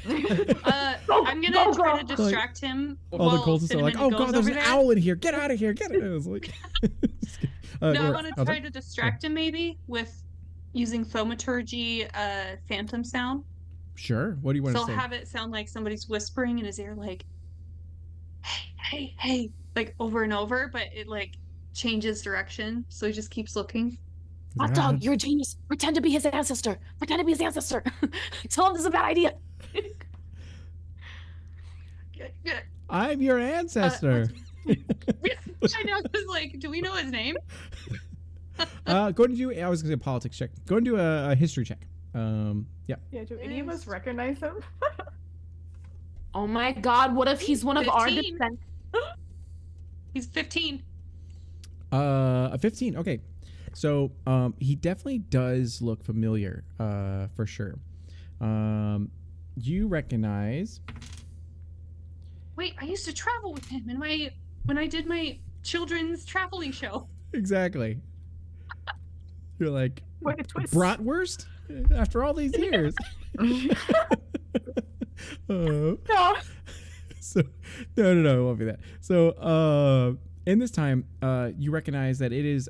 I'm gonna try to Like, distract him. All the while cultists are like, Cinnamon "Oh goes God, there's over an there." owl in here! Get out of here! Get it!" It was like. No, I Gore, want to how's try it? to distract him maybe with using thaumaturgy, phantom sound. Sure. What do you want So to I'll say? have it sound like somebody's whispering in his ear, like, "Hey, hey, hey," like over and over, but it like changes direction, so he just keeps looking. Hot dog, you're a genius. Pretend to be his ancestor. Pretend to be his ancestor. Tell him this is a bad idea. Yeah, I'm your ancestor. I know. I was like, do we know his name? Go and do. I was going to do a politics check. Go and do a history check. Yeah. Yeah, do any of us recognize him? Oh my God, what if he's one of our 15. descendants? He's 15. A 15. Okay. So he definitely does look familiar, for sure. You recognize. Wait, I used to travel with him in when I did my children's traveling show. Exactly. You're like, What a twist. bratwurst? After all these years. No. So no, it won't be that. So in this time, you recognize that it is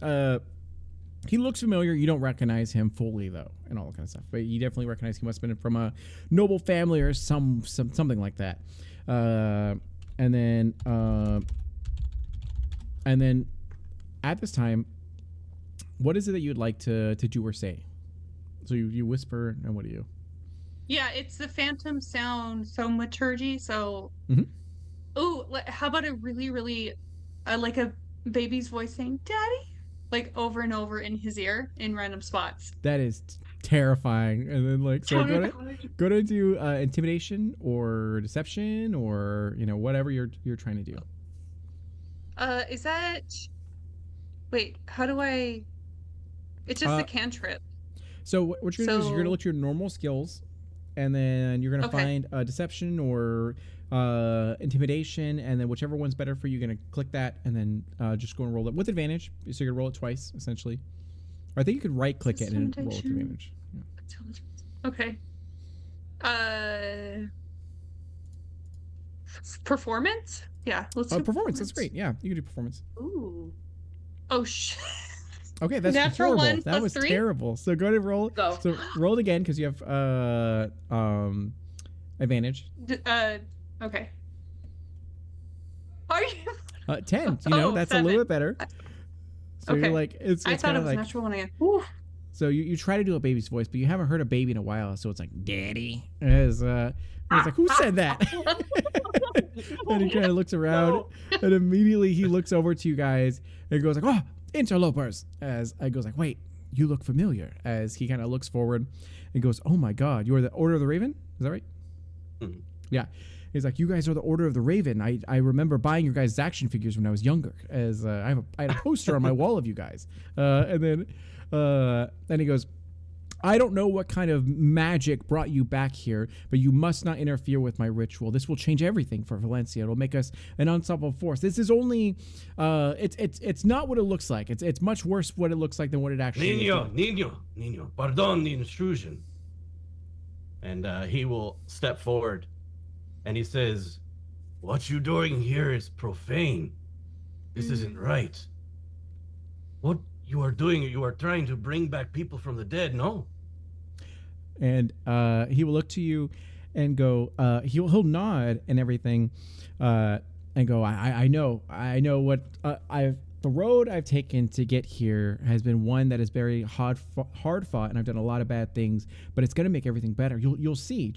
he looks familiar. You don't recognize him fully though, and all that kind of stuff. But you definitely recognize he must have been from a noble family or something like that. And then at this time, what is it that you'd like to do or say? So you whisper, and what do you? Yeah, it's the phantom sound thaumaturgy. So, Mhm. how about a really, really, like a baby's voice saying "daddy," like over and over in his ear in random spots. That is terrifying. And then like, so go to do intimidation or deception or whatever you're trying to do. Is that? Wait, how do I? It's just a cantrip. So what you're gonna do is you're gonna look at your normal skills, and then you're gonna find deception or intimidation, and then whichever one's better for you, you're gonna click that, and then just go and roll it with advantage. So you're gonna roll it twice, essentially. Or I think you could right click it and roll with advantage. Yeah. Okay. Performance? Yeah, let's do performance. That's great. Yeah, you can do performance. Ooh. Oh shit. Okay, that's Natural horrible. 1 That was 3? terrible. So go ahead and roll. Go. So roll it again because you have advantage. Okay. Are you? 10. That's 7. a little bit better. So Okay. you're like, it's I thought kind it of was like, natural one again. Ooh. so you try to do a baby's voice, but you haven't heard a baby in a while, so it's like, daddy. As it's like, who said that? And he kind of looks around, and immediately he looks over to you guys and goes like, oh, interlopers. As I goes like, wait, you look familiar. As he kind of looks forward and goes, oh my God, you are the Order of the Raven? Is that right? Mhm. Yeah. He's like, you guys are the Order of the Raven. I remember buying your guys' action figures when I was younger. As I had a poster on my wall of you guys. And then he goes, I don't know what kind of magic brought you back here, but you must not interfere with my ritual. This will change everything for Valencia. It'll make us an unstoppable force. This is only, it's not what it looks like. It's much worse what it looks like than what it actually is. Niño, pardon the intrusion. And he will step forward, and he says, what you doing here is profane. This isn't right. What you are doing, you are trying to bring back people from the dead, no? And he will look to you and go, he'll nod and everything, and go, I know what the road I've taken to get here has been one that is very hard fought, and I've done a lot of bad things, but it's gonna make everything better. You'll see.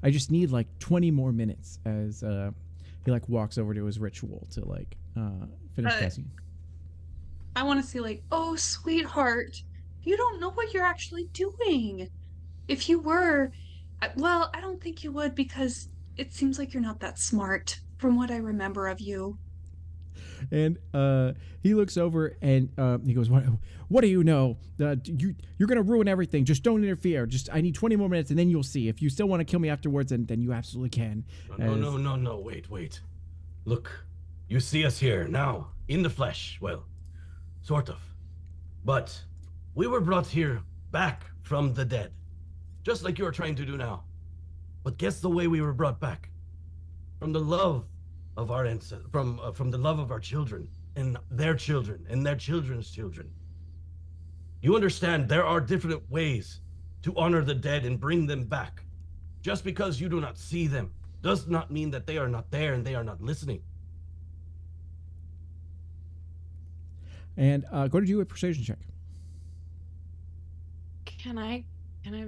I just need like 20 more minutes. As he like walks over to his ritual to like finish casting. I want to say like, oh, sweetheart, you don't know what you're actually doing. If you were, well, I don't think you would, because it seems like you're not that smart from what I remember of you. And he looks over and he goes, what do you know? You're gonna ruin everything. Just don't interfere. I need 20 more minutes, and then you'll see. If you still want to kill me afterwards, then you absolutely can. No. Wait. Look, you see us here now in the flesh. Well, sort of. But we were brought here back from the dead, just like you're trying to do now. But guess the way we were brought back? From the love of our ancestors, from the love of our children, and their children, and their children's children. You understand, there are different ways to honor the dead and bring them back. Just because you do not see them does not mean that they are not there and they are not listening. And go to do a persuasion check. Can I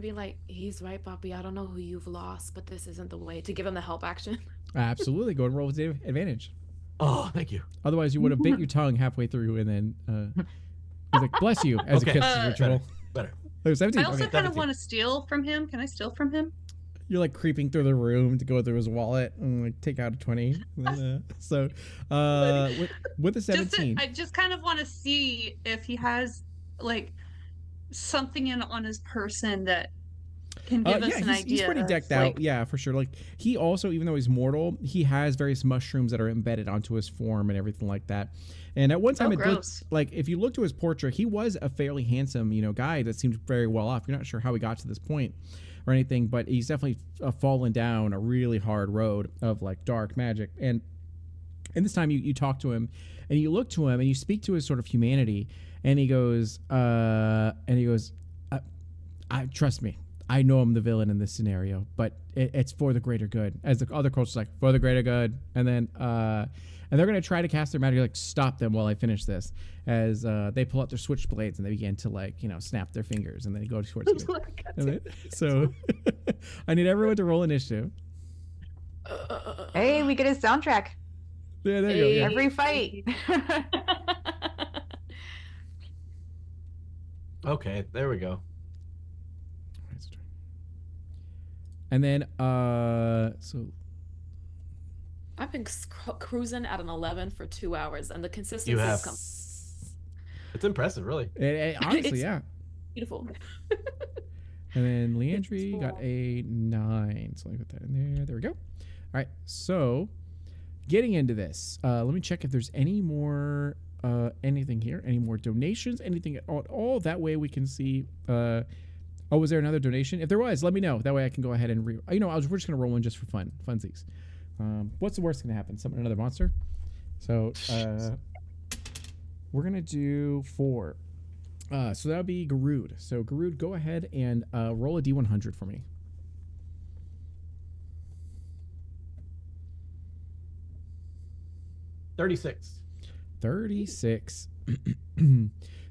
be like, he's right, Bobby. I don't know who you've lost, but this isn't the way, to give him the help action? Absolutely. Go and roll with advantage. Oh, thank you. Otherwise, you would have bit your tongue halfway through, and then he's like, bless you, as Okay. a kiss ritual. Better. Oh, 17. I also Okay. kind of 17. want to steal from him. Can I steal from him? You're like creeping through the room to go through his wallet and like take out a 20. So with the 17. I just kind of want to see if he has like something on his person that can give us an idea. He's pretty decked out. Yeah, for sure. Like he also, even though he's mortal, he has various mushrooms that are embedded onto his form and everything like that. And at one time, it looked like, if you look to his portrait, he was a fairly handsome, guy that seemed very well off. You're not sure how he got to this point or anything, but he's definitely fallen down a really hard road of like dark magic. And this time, you talk to him, and you look to him, and you speak to his sort of humanity, and he goes, trust me. I know I'm the villain in this scenario, but it's for the greater good. As the other coach is like, for the greater good. And then, and they're going to try to cast their magic, like, stop them while I finish this. As they pull out their switchblades and they begin to, like, you know, snap their fingers and then go towards you. And then- so I need everyone to roll initiative. Hey, we get a soundtrack. Yeah, there you go. Yeah. Every fight. Okay, there we go. And then, so I've been cruising at an 11 for 2 hours, and the consistency You has have. come. It's impressive, really. honestly, It's- yeah. Beautiful. And then Leandry It's got full. a 9. So let me put that in there. There we go. All right. So getting into this, let me check if there's any more, anything here, any more donations, anything at all. That way we can see, oh, was there another donation? If there was, let me know. That way I can go ahead and we're just going to roll one just for funsies. What's the worst going to happen? Summon another monster. So, we're going to do 4. So that would be Garud. So Garud, go ahead and roll a D100 for me. 36. 36.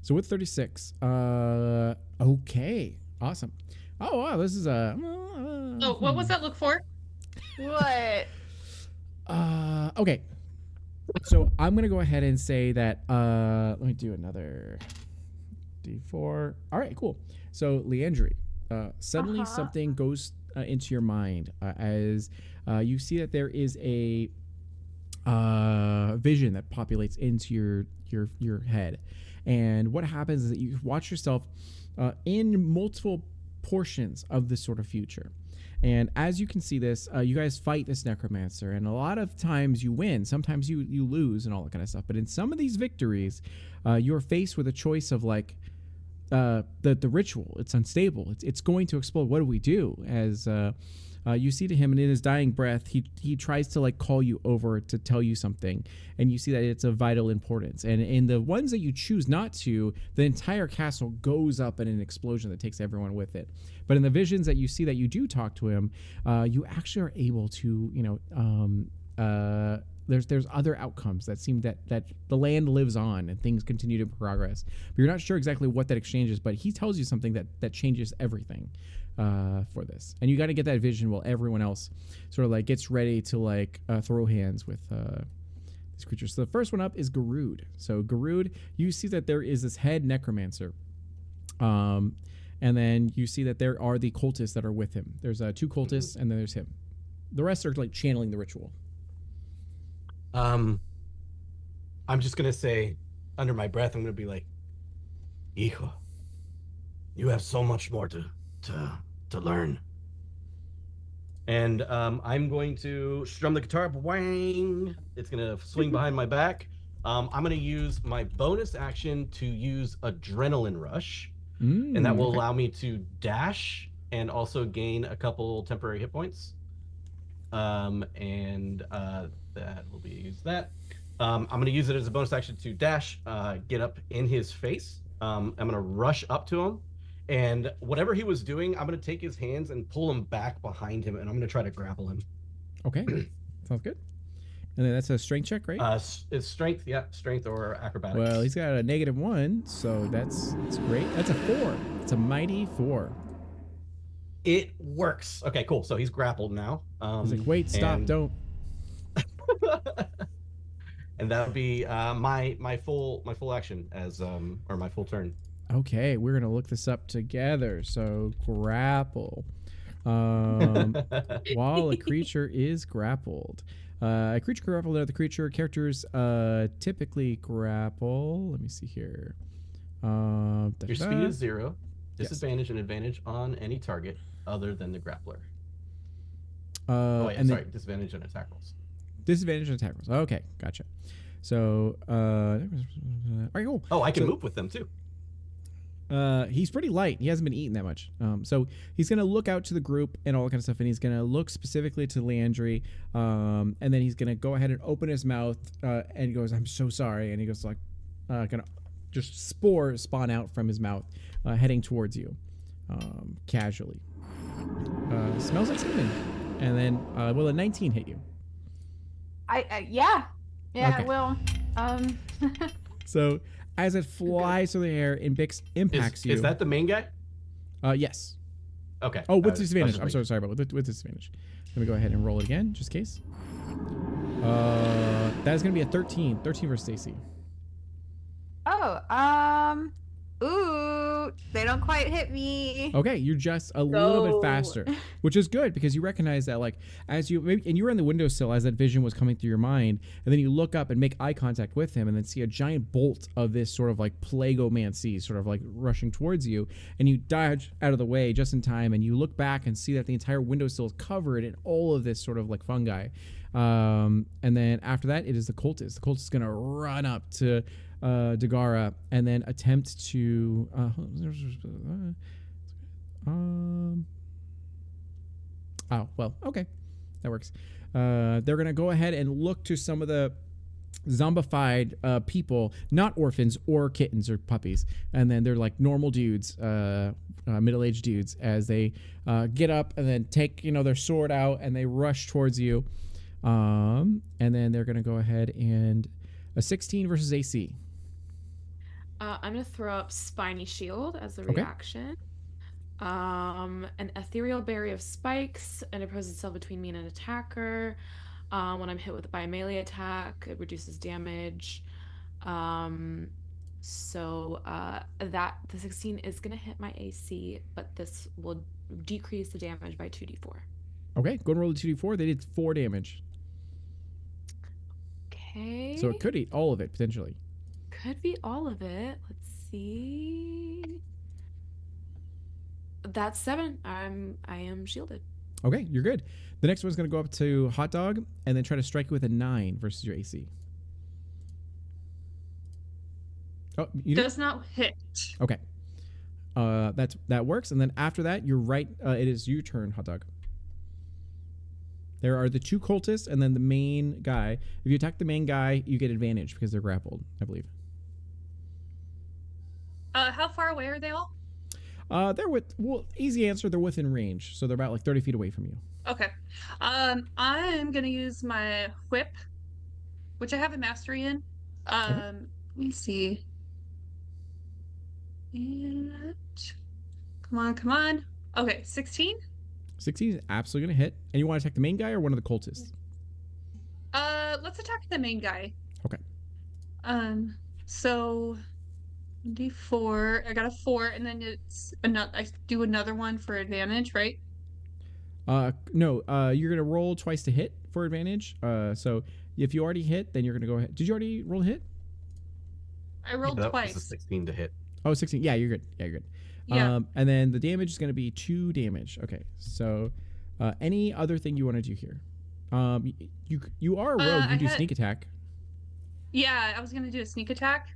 So with 36, okay, awesome. Oh wow, this is a. Oh, what was that look for? What? Okay. So I'm gonna go ahead and say that. Let me do another D4. All right, cool. So Leandry, suddenly something goes into your mind as you see that there is a vision that populates into your head, and what happens is that you watch yourself in multiple portions of this sort of future. And as you can see this, you guys fight this necromancer, and a lot of times you win, sometimes you lose and all that kind of stuff. But in some of these victories, you're faced with a choice of like the ritual. It's unstable. It's going to explode. What do we do? As you see to him, and in his dying breath, he tries to like call you over to tell you something, and you see that it's of vital importance. And in the ones that you choose not to, the entire castle goes up in an explosion that takes everyone with it. But in the visions that you see that you do talk to him, you actually are able to, there's other outcomes that seem that the land lives on and things continue to progress. But you're not sure exactly what that exchange is, but he tells you something that changes everything for this. And you got to get that vision while everyone else sort of like gets ready to like throw hands with these creatures. So the first one up is Garud. So Garud, you see that there is this head necromancer. And then you see that there are the cultists that are with him. There's 2 cultists, and then there's him. The rest are like channeling the ritual. I'm just gonna say, under my breath, I'm gonna be like, "Hijo, you have so much more to learn." And I'm going to strum the guitar. Wang! It's gonna swing behind my back. I'm gonna use my bonus action to use Adrenaline Rush, and that will allow me to dash and also gain a couple temporary hit points. That will be used that. I'm going to use it as a bonus action to dash, get up in his face. I'm going to rush up to him, and whatever he was doing, I'm going to take his hands and pull him back behind him, and I'm going to try to grapple him. Okay, sounds good. And then that's a strength check, right? It's strength, yeah, strength or acrobatics. Well, he's got a -1, so that's great. That's a 4. It's a mighty 4. It works. Okay, cool. So he's grappled now. He's like, wait, stop, and- don't. And that would be my full action as or my full turn. Okay, we're gonna look this up together. So grapple. While a creature is grappled, a creature grappled another creature. Characters typically grapple. Let me see here. Your speed is 0. Disadvantage and advantage on any target other than the grappler. Disadvantage on attack rolls. Disadvantage on attack rolls. Okay, gotcha. So, all right, cool. Oh, I can move with them too. He's pretty light. He hasn't been eating that much. So he's gonna look out to the group and all that kind of stuff, and he's gonna look specifically to Leandry, and then he's gonna go ahead and open his mouth, and he goes, "I'm so sorry," and he goes like, gonna just spores spawn out from his mouth, heading towards you, casually. Smells like cinnamon. And then will a 19 hit you? Yeah, Okay. it will. So as it flies through the air and impacts you. Is that the main guy? Yes. Okay. Oh, with I was disadvantage. just I'm making- sorry about with disadvantage. Let me go ahead and roll it again, just in case. That is going to be a 13. 13 versus AC. Ooh, they don't quite hit me. Okay, you're just a little bit Go. faster, which is good because you recognize that, like, as you maybe, and you were on the windowsill as that vision was coming through your mind, and then you look up and make eye contact with him, and then see a giant bolt of this sort of like Plagomancy, sort of like rushing towards you, and you dodge out of the way just in time, and you look back and see that the entire windowsill is covered in all of this sort of like fungi, and then after that, it is the cultist. The cultist is gonna run up to Dagara and then attempt to oh well, okay, that works. They're gonna go ahead and look to some of the zombified people, not orphans or kittens or puppies, and then they're like normal dudes, middle-aged dudes, as they get up and then take their sword out and they rush towards you, and then they're gonna go ahead and a 16 versus AC. I'm gonna throw up Spiny Shield as a Okay. reaction. An ethereal berry of spikes interposes itself between me and an attacker. When I'm hit by a melee attack, it reduces damage. So that the 16 is gonna hit my AC, but this will decrease the damage by 2d4. Okay, go and roll the 2d4. They did 4 damage, Okay. so it could eat all of it potentially. Could be all of it. Let's see. That's 7. I am shielded. Okay, you're good. The next one's gonna go up to Hot Dog and then try to strike you with a 9 versus your AC. Oh, you did? Does not hit. Okay. That works. And then after that, you're right. It is your turn, Hot Dog. There are the 2 cultists and then the main guy. If you attack the main guy, you get advantage because they're grappled, I believe. How far away are they all? Easy answer. They're within range, so they're about like 30 feet away from you. Okay. I'm gonna use my whip, which I have a mastery in. Let me see. And come on. Okay, 16. 16 is absolutely gonna hit. And you want to attack the main guy or one of the cultists? Let's attack the main guy. Okay. So D4. I got a 4, and then it's another. I do another one for advantage, right? No. You're gonna roll twice to hit for advantage. So if you already hit, then you're gonna go ahead. Did you already roll a hit? I rolled that twice. was a 16 to hit. Oh, 16. Yeah, you're good. Yeah, you're good. Yeah. And then the damage is going to be 2 damage. Okay. So, any other thing you want to do here? You are a rogue. You can do sneak attack. Yeah, I was gonna do a sneak attack.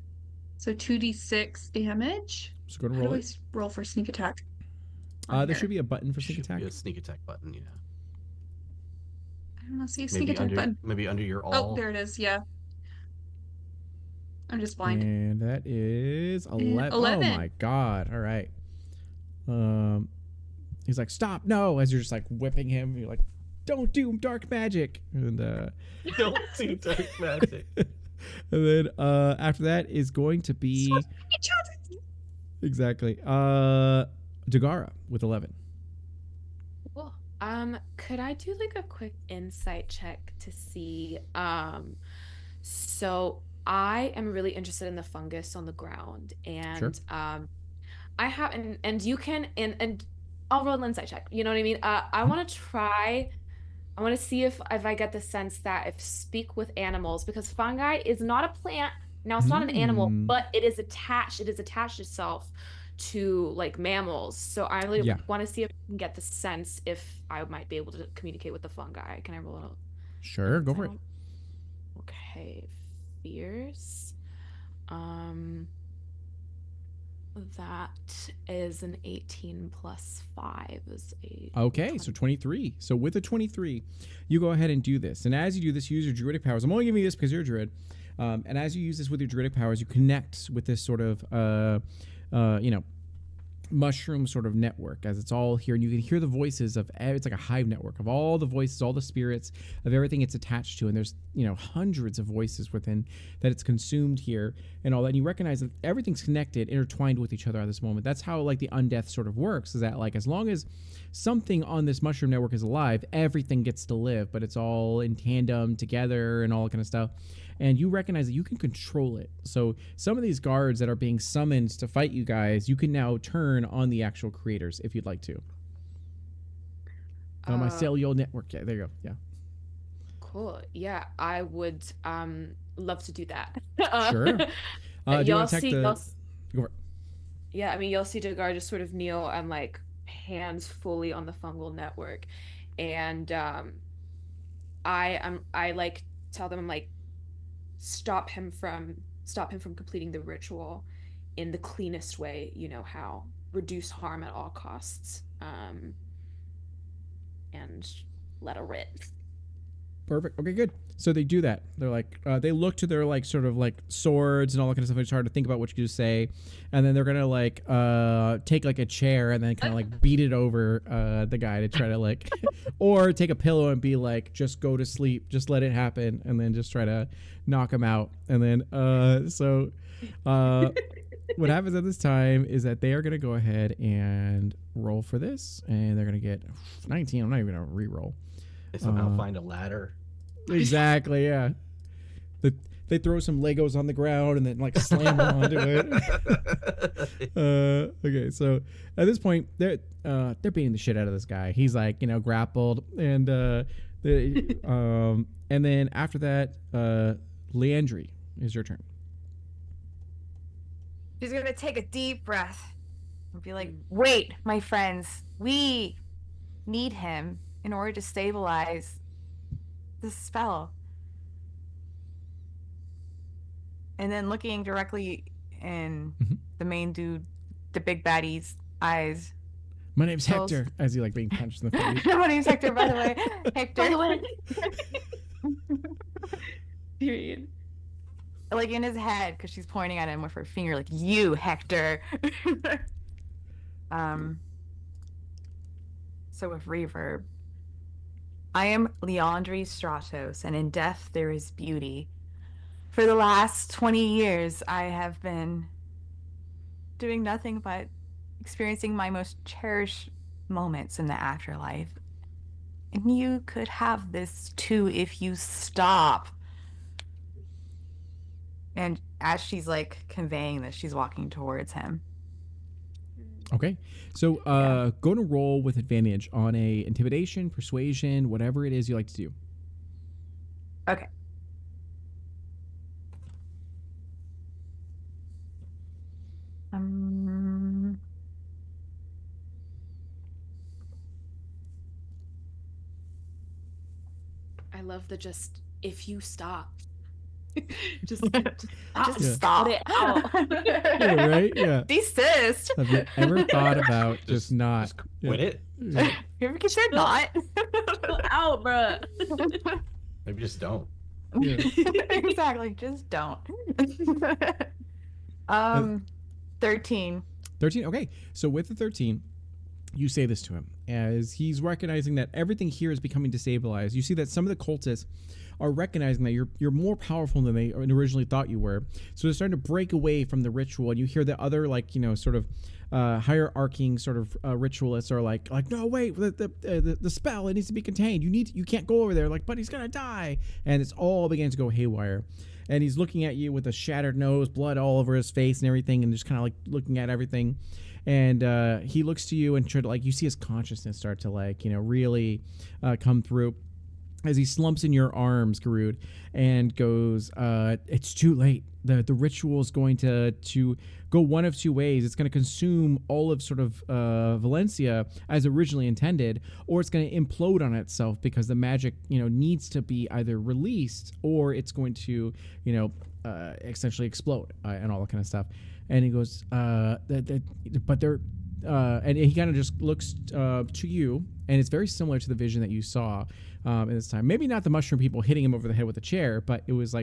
So 2d6 damage. So go and How do roll I it. roll for sneak attack? There should be a button for sneak Should attack. be a sneak attack button, yeah. I don't see a sneak Maybe attack under, button. maybe under your all. Oh, there it is. Yeah. I'm just blind. And that is 11. 11. Oh my god. All right. He's like, "Stop. No." As you're just like whipping him, you're like, "Don't do dark magic." And Don't do dark magic. and then after that is going to be exactly Dagara with 11. Cool. Could I do like a quick insight check to see? So I am really interested in the fungus on the ground, and Sure. I have, and you can, and I'll roll an insight check. You know what I mean? I want to try. I want to see if I get the sense that if speak with animals, because fungi is not a plant. Now it's not an animal, Hmm. but it is attached. It has attached itself to like mammals. So I really Yeah. want to see if I can get the sense if I might be able to communicate with the fungi. Can I roll it? Sure, go for it. Okay, fierce. That is an 18 plus 5 is a Okay, so 23. So with a 23, you go ahead and do this. And as you do this, use your druidic powers. I'm only giving you this because you're a druid. And as you use this with your druidic powers, you connect with this sort of, mushroom sort of network as it's all here, and you can hear the voices of it's like a hive network of all the voices, all the spirits of everything it's attached to, and there's hundreds of voices within that it's consumed here and all that, and you recognize that everything's connected, intertwined with each other at this moment. That's how like the undeath sort of works, is that like as long as something on this mushroom network is alive, everything gets to live, but it's all in tandem together and all that kind of stuff. And you recognize that you can control it. So some of these guards that are being summoned to fight you guys, you can now turn on the actual creators if you'd like to. My cellular network. Yeah, there you go. Yeah. Cool. Yeah, I would love to do that. Sure. Do you want to attack the... Go for it. Yeah, I mean, you'll see Dagar just sort of kneel and like hands fully on the fungal network, and I like tell them, I'm like, stop him from completing the ritual in the cleanest way, you know how, reduce harm at all costs, and let her rip. Perfect. Okay, good. So they do that. They're like, they look to their like sort of like swords and all that kind of stuff. It's hard to think about what you say, and then they're gonna like take like a chair and then kind of like beat it over the guy to try to like, or take a pillow and be like, just go to sleep, just let it happen, and then just try to knock him out. And then what happens at this time is that they are gonna go ahead and roll for this, and they're gonna get 19. I'm not even gonna re-roll. They somehow find a ladder. Exactly, yeah. They throw some Legos on the ground and then like slam them onto it. Okay, so at this point they're beating the shit out of this guy. He's like, grappled, and and then after that, Leandri, is your turn. She's gonna take a deep breath and be like, wait, my friends, we need him in order to stabilize the spell. And then looking directly in the main dude, the big baddie's eyes. My name's Hector, as he like being punched in the face. My name's Hector, by the way. Hector. By the way. Period. Like in his head, because she's pointing at him with her finger, like, you, Hector. So with reverb. I am Leandri Stratos, and in death there is beauty. For the last 20 years, I have been doing nothing but experiencing my most cherished moments in the afterlife. And you could have this too if you stop. And as she's like conveying this, she's walking towards him. Okay, so go to roll with advantage on a intimidation, persuasion, whatever it is you like to do. Okay. I love the just, if you stop. just stop it out. Yeah, right? Yeah. Desist. Have you ever thought about just not Just quit it? Yeah. You ever considered not? Out, bruh. Maybe just don't. Yeah. Exactly. Just don't. 13. 13. Okay, so with the 13, you say this to him as he's recognizing that everything here is becoming destabilized. You see that some of the cultists are recognizing that you're more powerful than they originally thought you were. So they're starting to break away from the ritual, and you hear the other sort of hierarching sort of ritualists are like no, wait, the spell, it needs to be contained. You can't go over there, but he's gonna die, and it's all beginning to go haywire. And he's looking at you with a shattered nose, blood all over his face and everything, and just kind of like looking at everything. And he looks to you and try to you see his consciousness start to really come through as he slumps in your arms, Garud, and goes, it's too late. The ritual is going to go one of two ways. It's going to consume all of sort of Valencia as originally intended, or it's going to implode on itself because the magic, needs to be either released or it's going to, essentially explode and all that kind of stuff. And he goes, but they're, and he kind of just looks to you, and it's very similar to the vision that you saw in this time. Maybe not the mushroom people hitting him over the head with a chair, but it was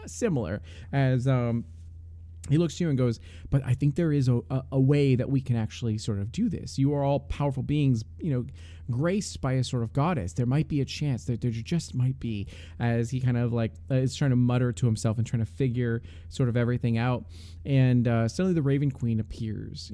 similar as He looks to you and goes, but I think there is a way that we can actually sort of do this. You are all powerful beings, graced by a sort of goddess. There might be a chance that there just might be, as he kind of like is trying to mutter to himself and trying to figure sort of everything out. And suddenly the Raven Queen appears,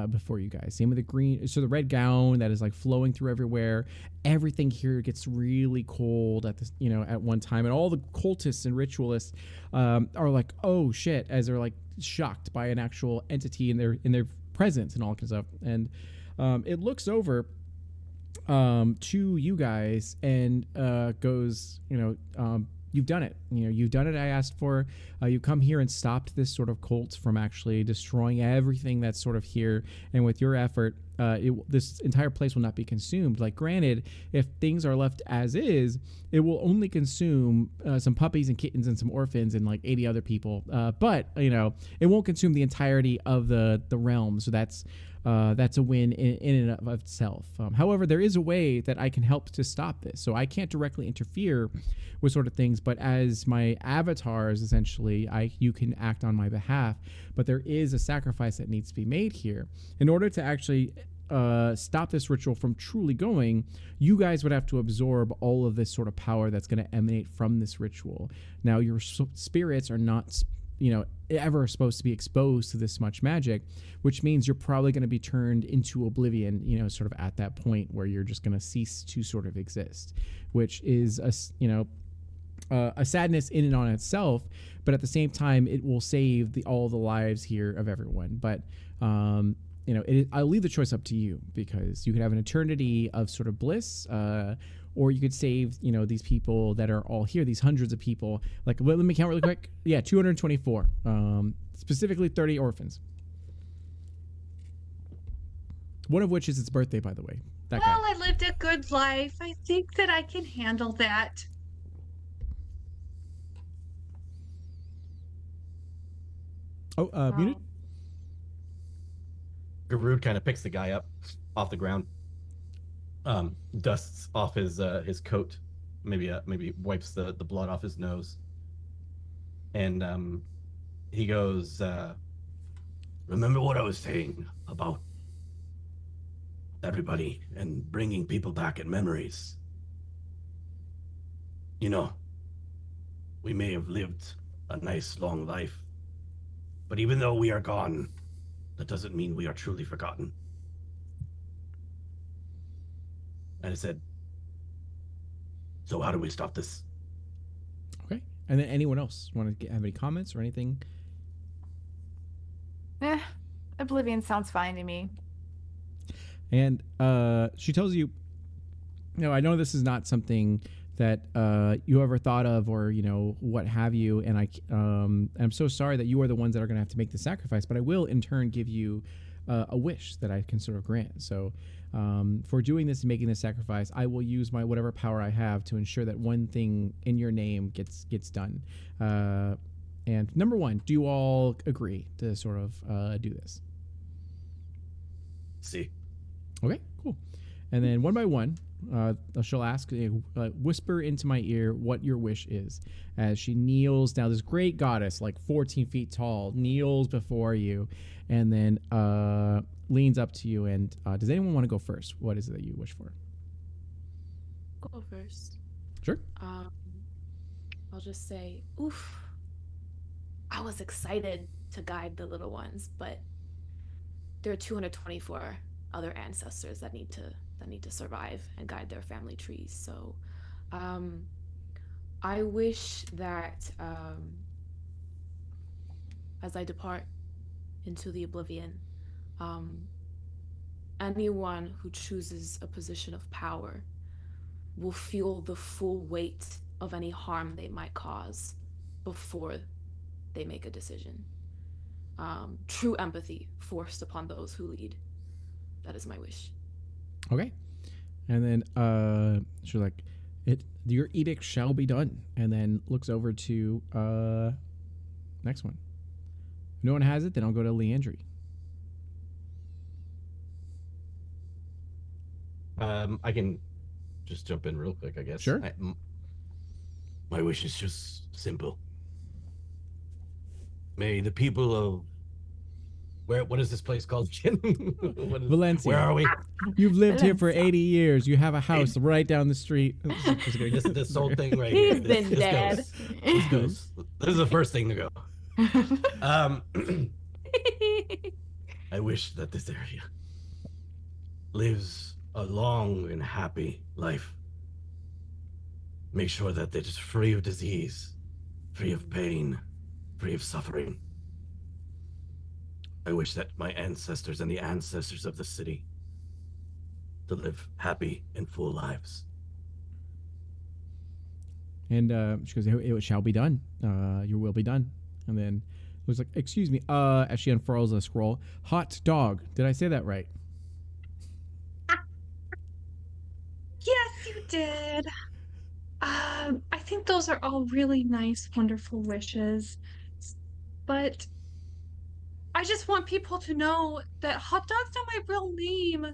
before you guys. Same with the green, so the red gown that is like flowing through everywhere. Everything here gets really cold at this, at one time. And all the cultists and ritualists are like, oh shit, as they're like shocked by an actual entity in their presence and all kinds of stuff. And it looks over to you guys and goes, you've done it. You've done it. I asked for. You come here and stopped this sort of cult from actually destroying everything that's sort of here. And with your effort, this entire place will not be consumed. Like, granted, if things are left as is, it will only consume some puppies and kittens and some orphans and like 80 other people. But it won't consume the entirety of the realm. So that's a win in and of itself. However, there is a way that I can help to stop this. So I can't directly interfere with sort of things, but as my avatars, essentially, you can act on my behalf. But there is a sacrifice that needs to be made here. In order to actually stop this ritual from truly going, you guys would have to absorb all of this sort of power that's going to emanate from this ritual. Now, your spirits are not ever supposed to be exposed to this much magic, which means you're probably going to be turned into oblivion, sort of at that point where you're just going to cease to sort of exist, which is a sadness in and on itself. But at the same time, it will save all the lives here of everyone. But I'll leave the choice up to you, because you could have an eternity of sort of bliss, or you could save, these people that are all here, these hundreds of people. Like, let me count really quick. Yeah, 224. Specifically 30 orphans. One of which is its birthday, by the way. That guy. Well, I lived a good life. I think that I can handle that. Oh, muted? Garud kind of picks the guy up off the ground, dusts off his coat, maybe wipes the blood off his nose, and he goes, remember what I was saying about everybody and bringing people back in memories? We may have lived a nice long life, but even though we are gone, that doesn't mean we are truly forgotten. And I said, so how do we stop this? Okay. And then anyone else want to have any comments or anything? Oblivion sounds fine to me. And she tells you, I know this is not something that you ever thought of, or what have you, and I'm so sorry that you are the ones that are going to have to make the sacrifice, but I will in turn give you a wish that I can sort of grant. So for doing this and making this sacrifice, I will use my whatever power I have to ensure that one thing in your name gets done. And number one, do you all agree to sort of do this? See. Okay, cool. And then one by one, she'll ask, whisper into my ear what your wish is, as she kneels. Now, this great goddess, like 14 feet tall, kneels before you, and then leans up to you. And does anyone want to go first? What is it that you wish for? Go first. Sure. I'll just say, oof. I was excited to guide the little ones, but there are 224 other ancestors that need to survive and guide their family trees. So I wish that as I depart into the oblivion, anyone who chooses a position of power will feel the full weight of any harm they might cause before they make a decision. True empathy forced upon those who lead. That is my wish. Okay. And then she's like, your edict shall be done. And then looks over to next one. If no one has it, then I'll go to Leandri. I can just jump in real quick, I guess. Sure. My wish is just simple. May the people of what is this place called again? Valencia. Where are we? You've lived here for Valencia. 80 years. You have a house right down the street. This whole thing right He's here. been dead. This goes. This is the first thing to go. Um, I wish that this area lives a long and happy life. Make sure that it is free of disease, free of pain, free of suffering. I wish that my ancestors and the ancestors of the city to live happy and full lives. And she goes, it shall be done. Your will be done. And then it was like, excuse me, as she unfurls a scroll, hot dog. Did I say that right? Yes, you did. I think those are all really nice, wonderful wishes. But I just want people to know that hot dog's not my real name.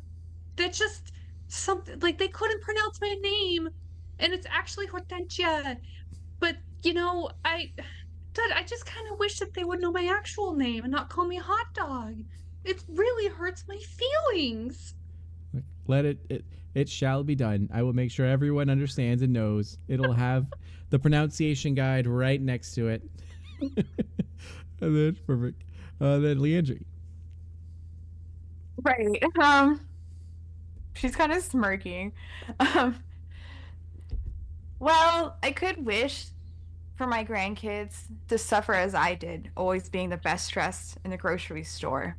That's just something like they couldn't pronounce my name, and it's actually Hortensia. But I just kind of wish that they would know my actual name and not call me hot dog. It really hurts my feelings. Like, let it shall be done. I will make sure everyone understands and knows. It'll have the pronunciation guide right next to it. And then perfect. Then Leandri. Right. She's kind of smirking. Well, I could wish for my grandkids to suffer as I did, always being the best dressed in the grocery store.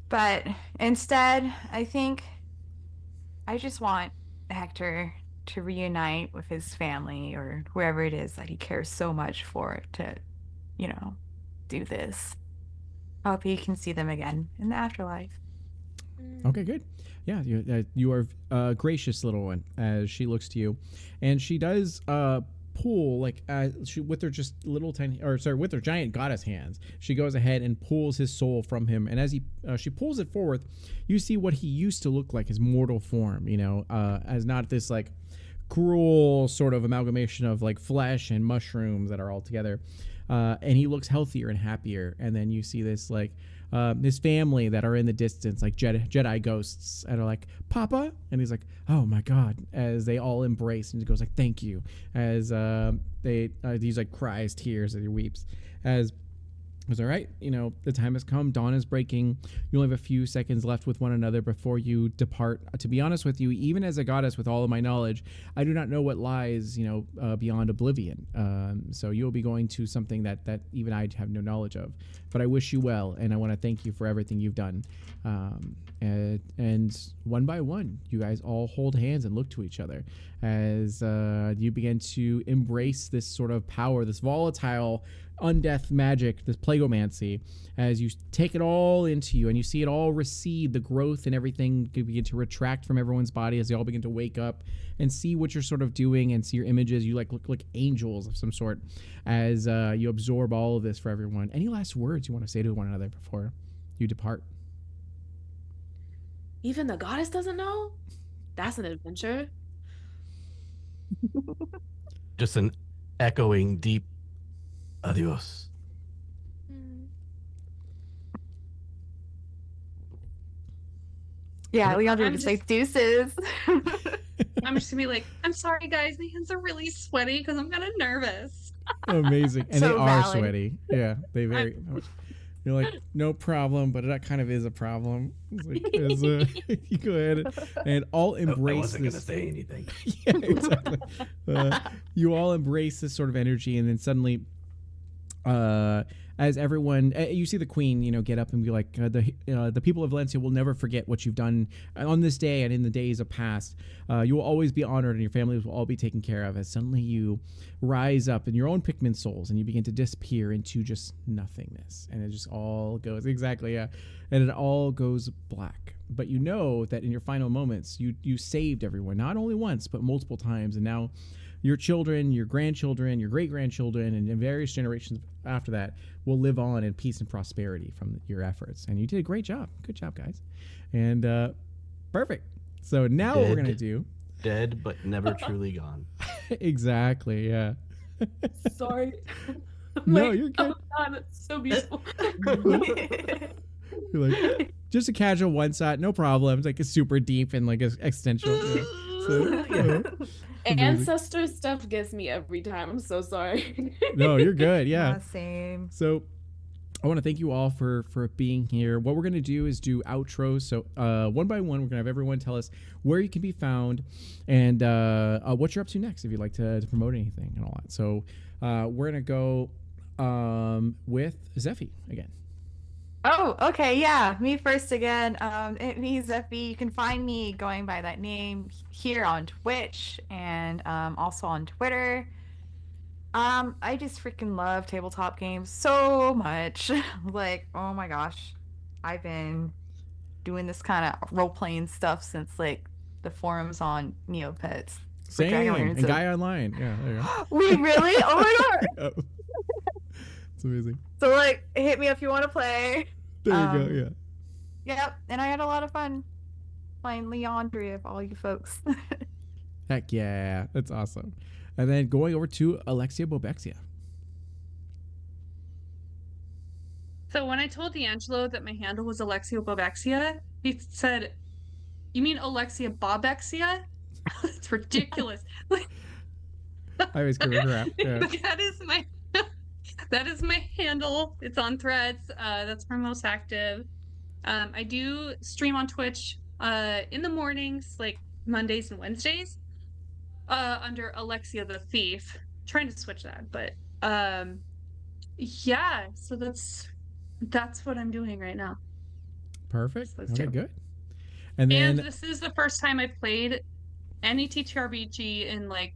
But instead, I think I just want Hector to reunite with his family or whoever it is that he cares so much for to, do this. I hope he can see them again in the afterlife. Okay, good. Yeah, you are a gracious little one as she looks to you, and she does pull with her just little tiny, with her giant goddess hands. She goes ahead and pulls his soul from him, and as she pulls it forward, you see what he used to look like, his mortal form. As not this like cruel sort of amalgamation of like flesh and mushrooms that are all together. And he looks healthier and happier. And then you see this like his family that are in the distance, like Jedi ghosts, and are like, Papa, and he's like, oh my God, as they all embrace, and he goes like, thank you, as he's like cries tears as he weeps, as was all right. The time has come. Dawn is breaking. You only have a few seconds left with one another before you depart. To be honest with you, even as a goddess with all of my knowledge, I do not know what lies, beyond oblivion. So you'll be going to something that even I have no knowledge of. But I wish you well, and I want to thank you for everything you've done. And one by one, you guys all hold hands and look to each other as you begin to embrace this sort of power, this volatile undeath magic, this plagomancy, as you take it all into you and you see it all recede, the growth and everything begin to retract from everyone's body as they all begin to wake up and see what you're sort of doing and see your images. You look like angels of some sort as you absorb all of this for everyone. Any last words you want to say to one another before you depart? Even the goddess doesn't know? That's an adventure. Just an echoing deep adios. Yeah, Leandra I'm just just- like deuces. I'm just gonna be like, I'm sorry, guys. My hands are really sweaty because I'm kind of nervous. Amazing. And So they are valid. sweaty. Yeah, they very much. You're like, no problem, but that kind of is a problem. It's like, you go ahead and all I embrace wasn't gonna this. say anything. Yeah, exactly. You all embrace this sort of energy, and then suddenly, as everyone, you see the queen, get up and be like, the people of Valencia will never forget what you've done on this day and in the days of past. You will always be honored, and your families will all be taken care of. As suddenly you rise up in your own Pikmin souls, and you begin to disappear into just nothingness, and it just all goes exactly, yeah, and it all goes black. But you know that in your final moments, you saved everyone, not only once but multiple times, and now your children, your grandchildren, your great-grandchildren, and various generations after that will live on in peace and prosperity from your efforts. And you did a great job. Good job, guys. And perfect. So now what we're going to do... Dead but never truly gone. Exactly, yeah. Sorry. No, Like, you're good. oh God, that's so beautiful. You're like, just a casual one shot, no problem. It's like a super deep and like existential. Yeah. So, amazing. Ancestor stuff gets me every time. I'm so sorry. No, you're good. Yeah. Same. So I want to thank you all for being here. What we're going to do is do outros. So one by one, we're going to have everyone tell us where you can be found and what you're up to next if you'd like to promote anything and all that. So we're going to go with Zeffy again. Oh, okay, yeah. Me first again. Me, Zeffy. You can find me going by that name here on Twitch and also on Twitter. I just freaking love tabletop games so much. Like, oh my gosh. I've been doing this kind of role-playing stuff since like the forums on Neopets. Same. Dragonlance, And so- Guy Online. Yeah, there you go. We really? Oh my god. Oh. It's amazing. So like hit me if you want to play. There you go. Yeah. Yep, and I had a lot of fun playing Leandria of all you folks. Heck yeah. That's awesome. And then going over to Alexia Bobexia. So when I told D'Angelo that my handle was Alexia Bobexia, he said, "You mean Alexia Bobexia?" It's ridiculous. Like, I always give her crap. Yeah. that is my handle. It's on Threads. That's where I'm most active. I do stream on Twitch in the mornings, like Mondays and Wednesdays, under Alexia the Thief. Trying to switch that, but yeah. So that's what I'm doing right now. Perfect. Those Okay, two. good. And then And this is the first time I played any TTRPG in like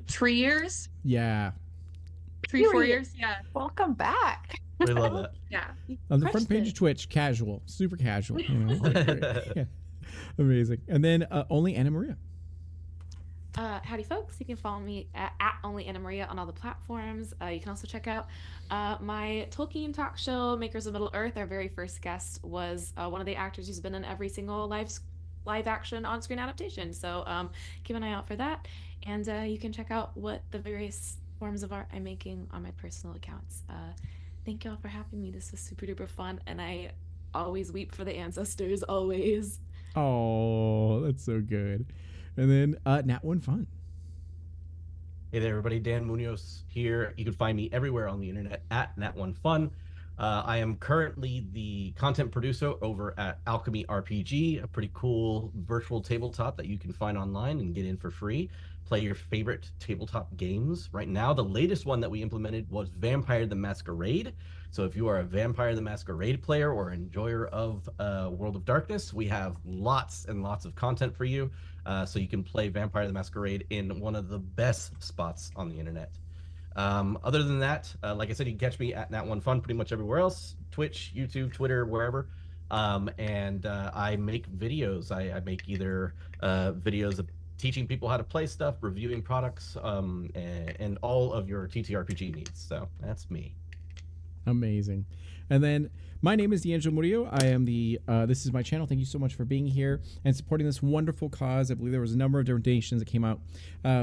3 years, yeah, 4 Period. years. Yeah, Welcome back. We love that. yeah. on the Crushed front page it. of Twitch, casual, super casual. You know, like, great. Yeah. Amazing. And then only Anna Maria. Howdy, folks. You can follow me at Only Anna Maria on all the platforms. You can also check out my Tolkien talk show, Makers of Middle Earth. Our very first guest was one of the actors who's been in every single live action on-screen adaptation. So keep an eye out for that. And you can check out what the various forms of art I'm making on my personal accounts. Thank y'all for having me. This was super duper fun. And I always weep for the ancestors, always. Oh, that's so good. And then Nat One Fun. Hey there, everybody. Dan Munoz here. You can find me everywhere on the internet at Nat1Fun. I am currently the content producer over at Alchemy RPG, a pretty cool virtual tabletop that you can find online and get in for free. Play your favorite tabletop games. Right now, the latest one that we implemented was Vampire the Masquerade. So if you are a Vampire the Masquerade player or enjoyer of World of Darkness, we have lots and lots of content for you. So you can play Vampire the Masquerade in one of the best spots on the internet. Other than that, like I said, you can catch me at Nat1Fun pretty much everywhere else. Twitch, YouTube, Twitter, wherever. And I make videos. I make either videos of teaching people how to play stuff, reviewing products, and all of your TTRPG needs. So that's me. Amazing. And then my name is D'Angelo Murillo. I am the this is my channel. Thank you so much for being here and supporting this wonderful cause. I believe there was a number of donations that came out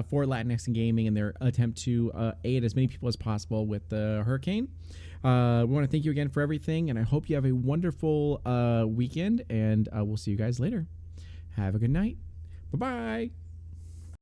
for Latinx and gaming in their attempt to aid as many people as possible with the hurricane. We want to thank you again for everything, and I hope you have a wonderful weekend, and we'll see you guys later. Have a good night. Bye-bye.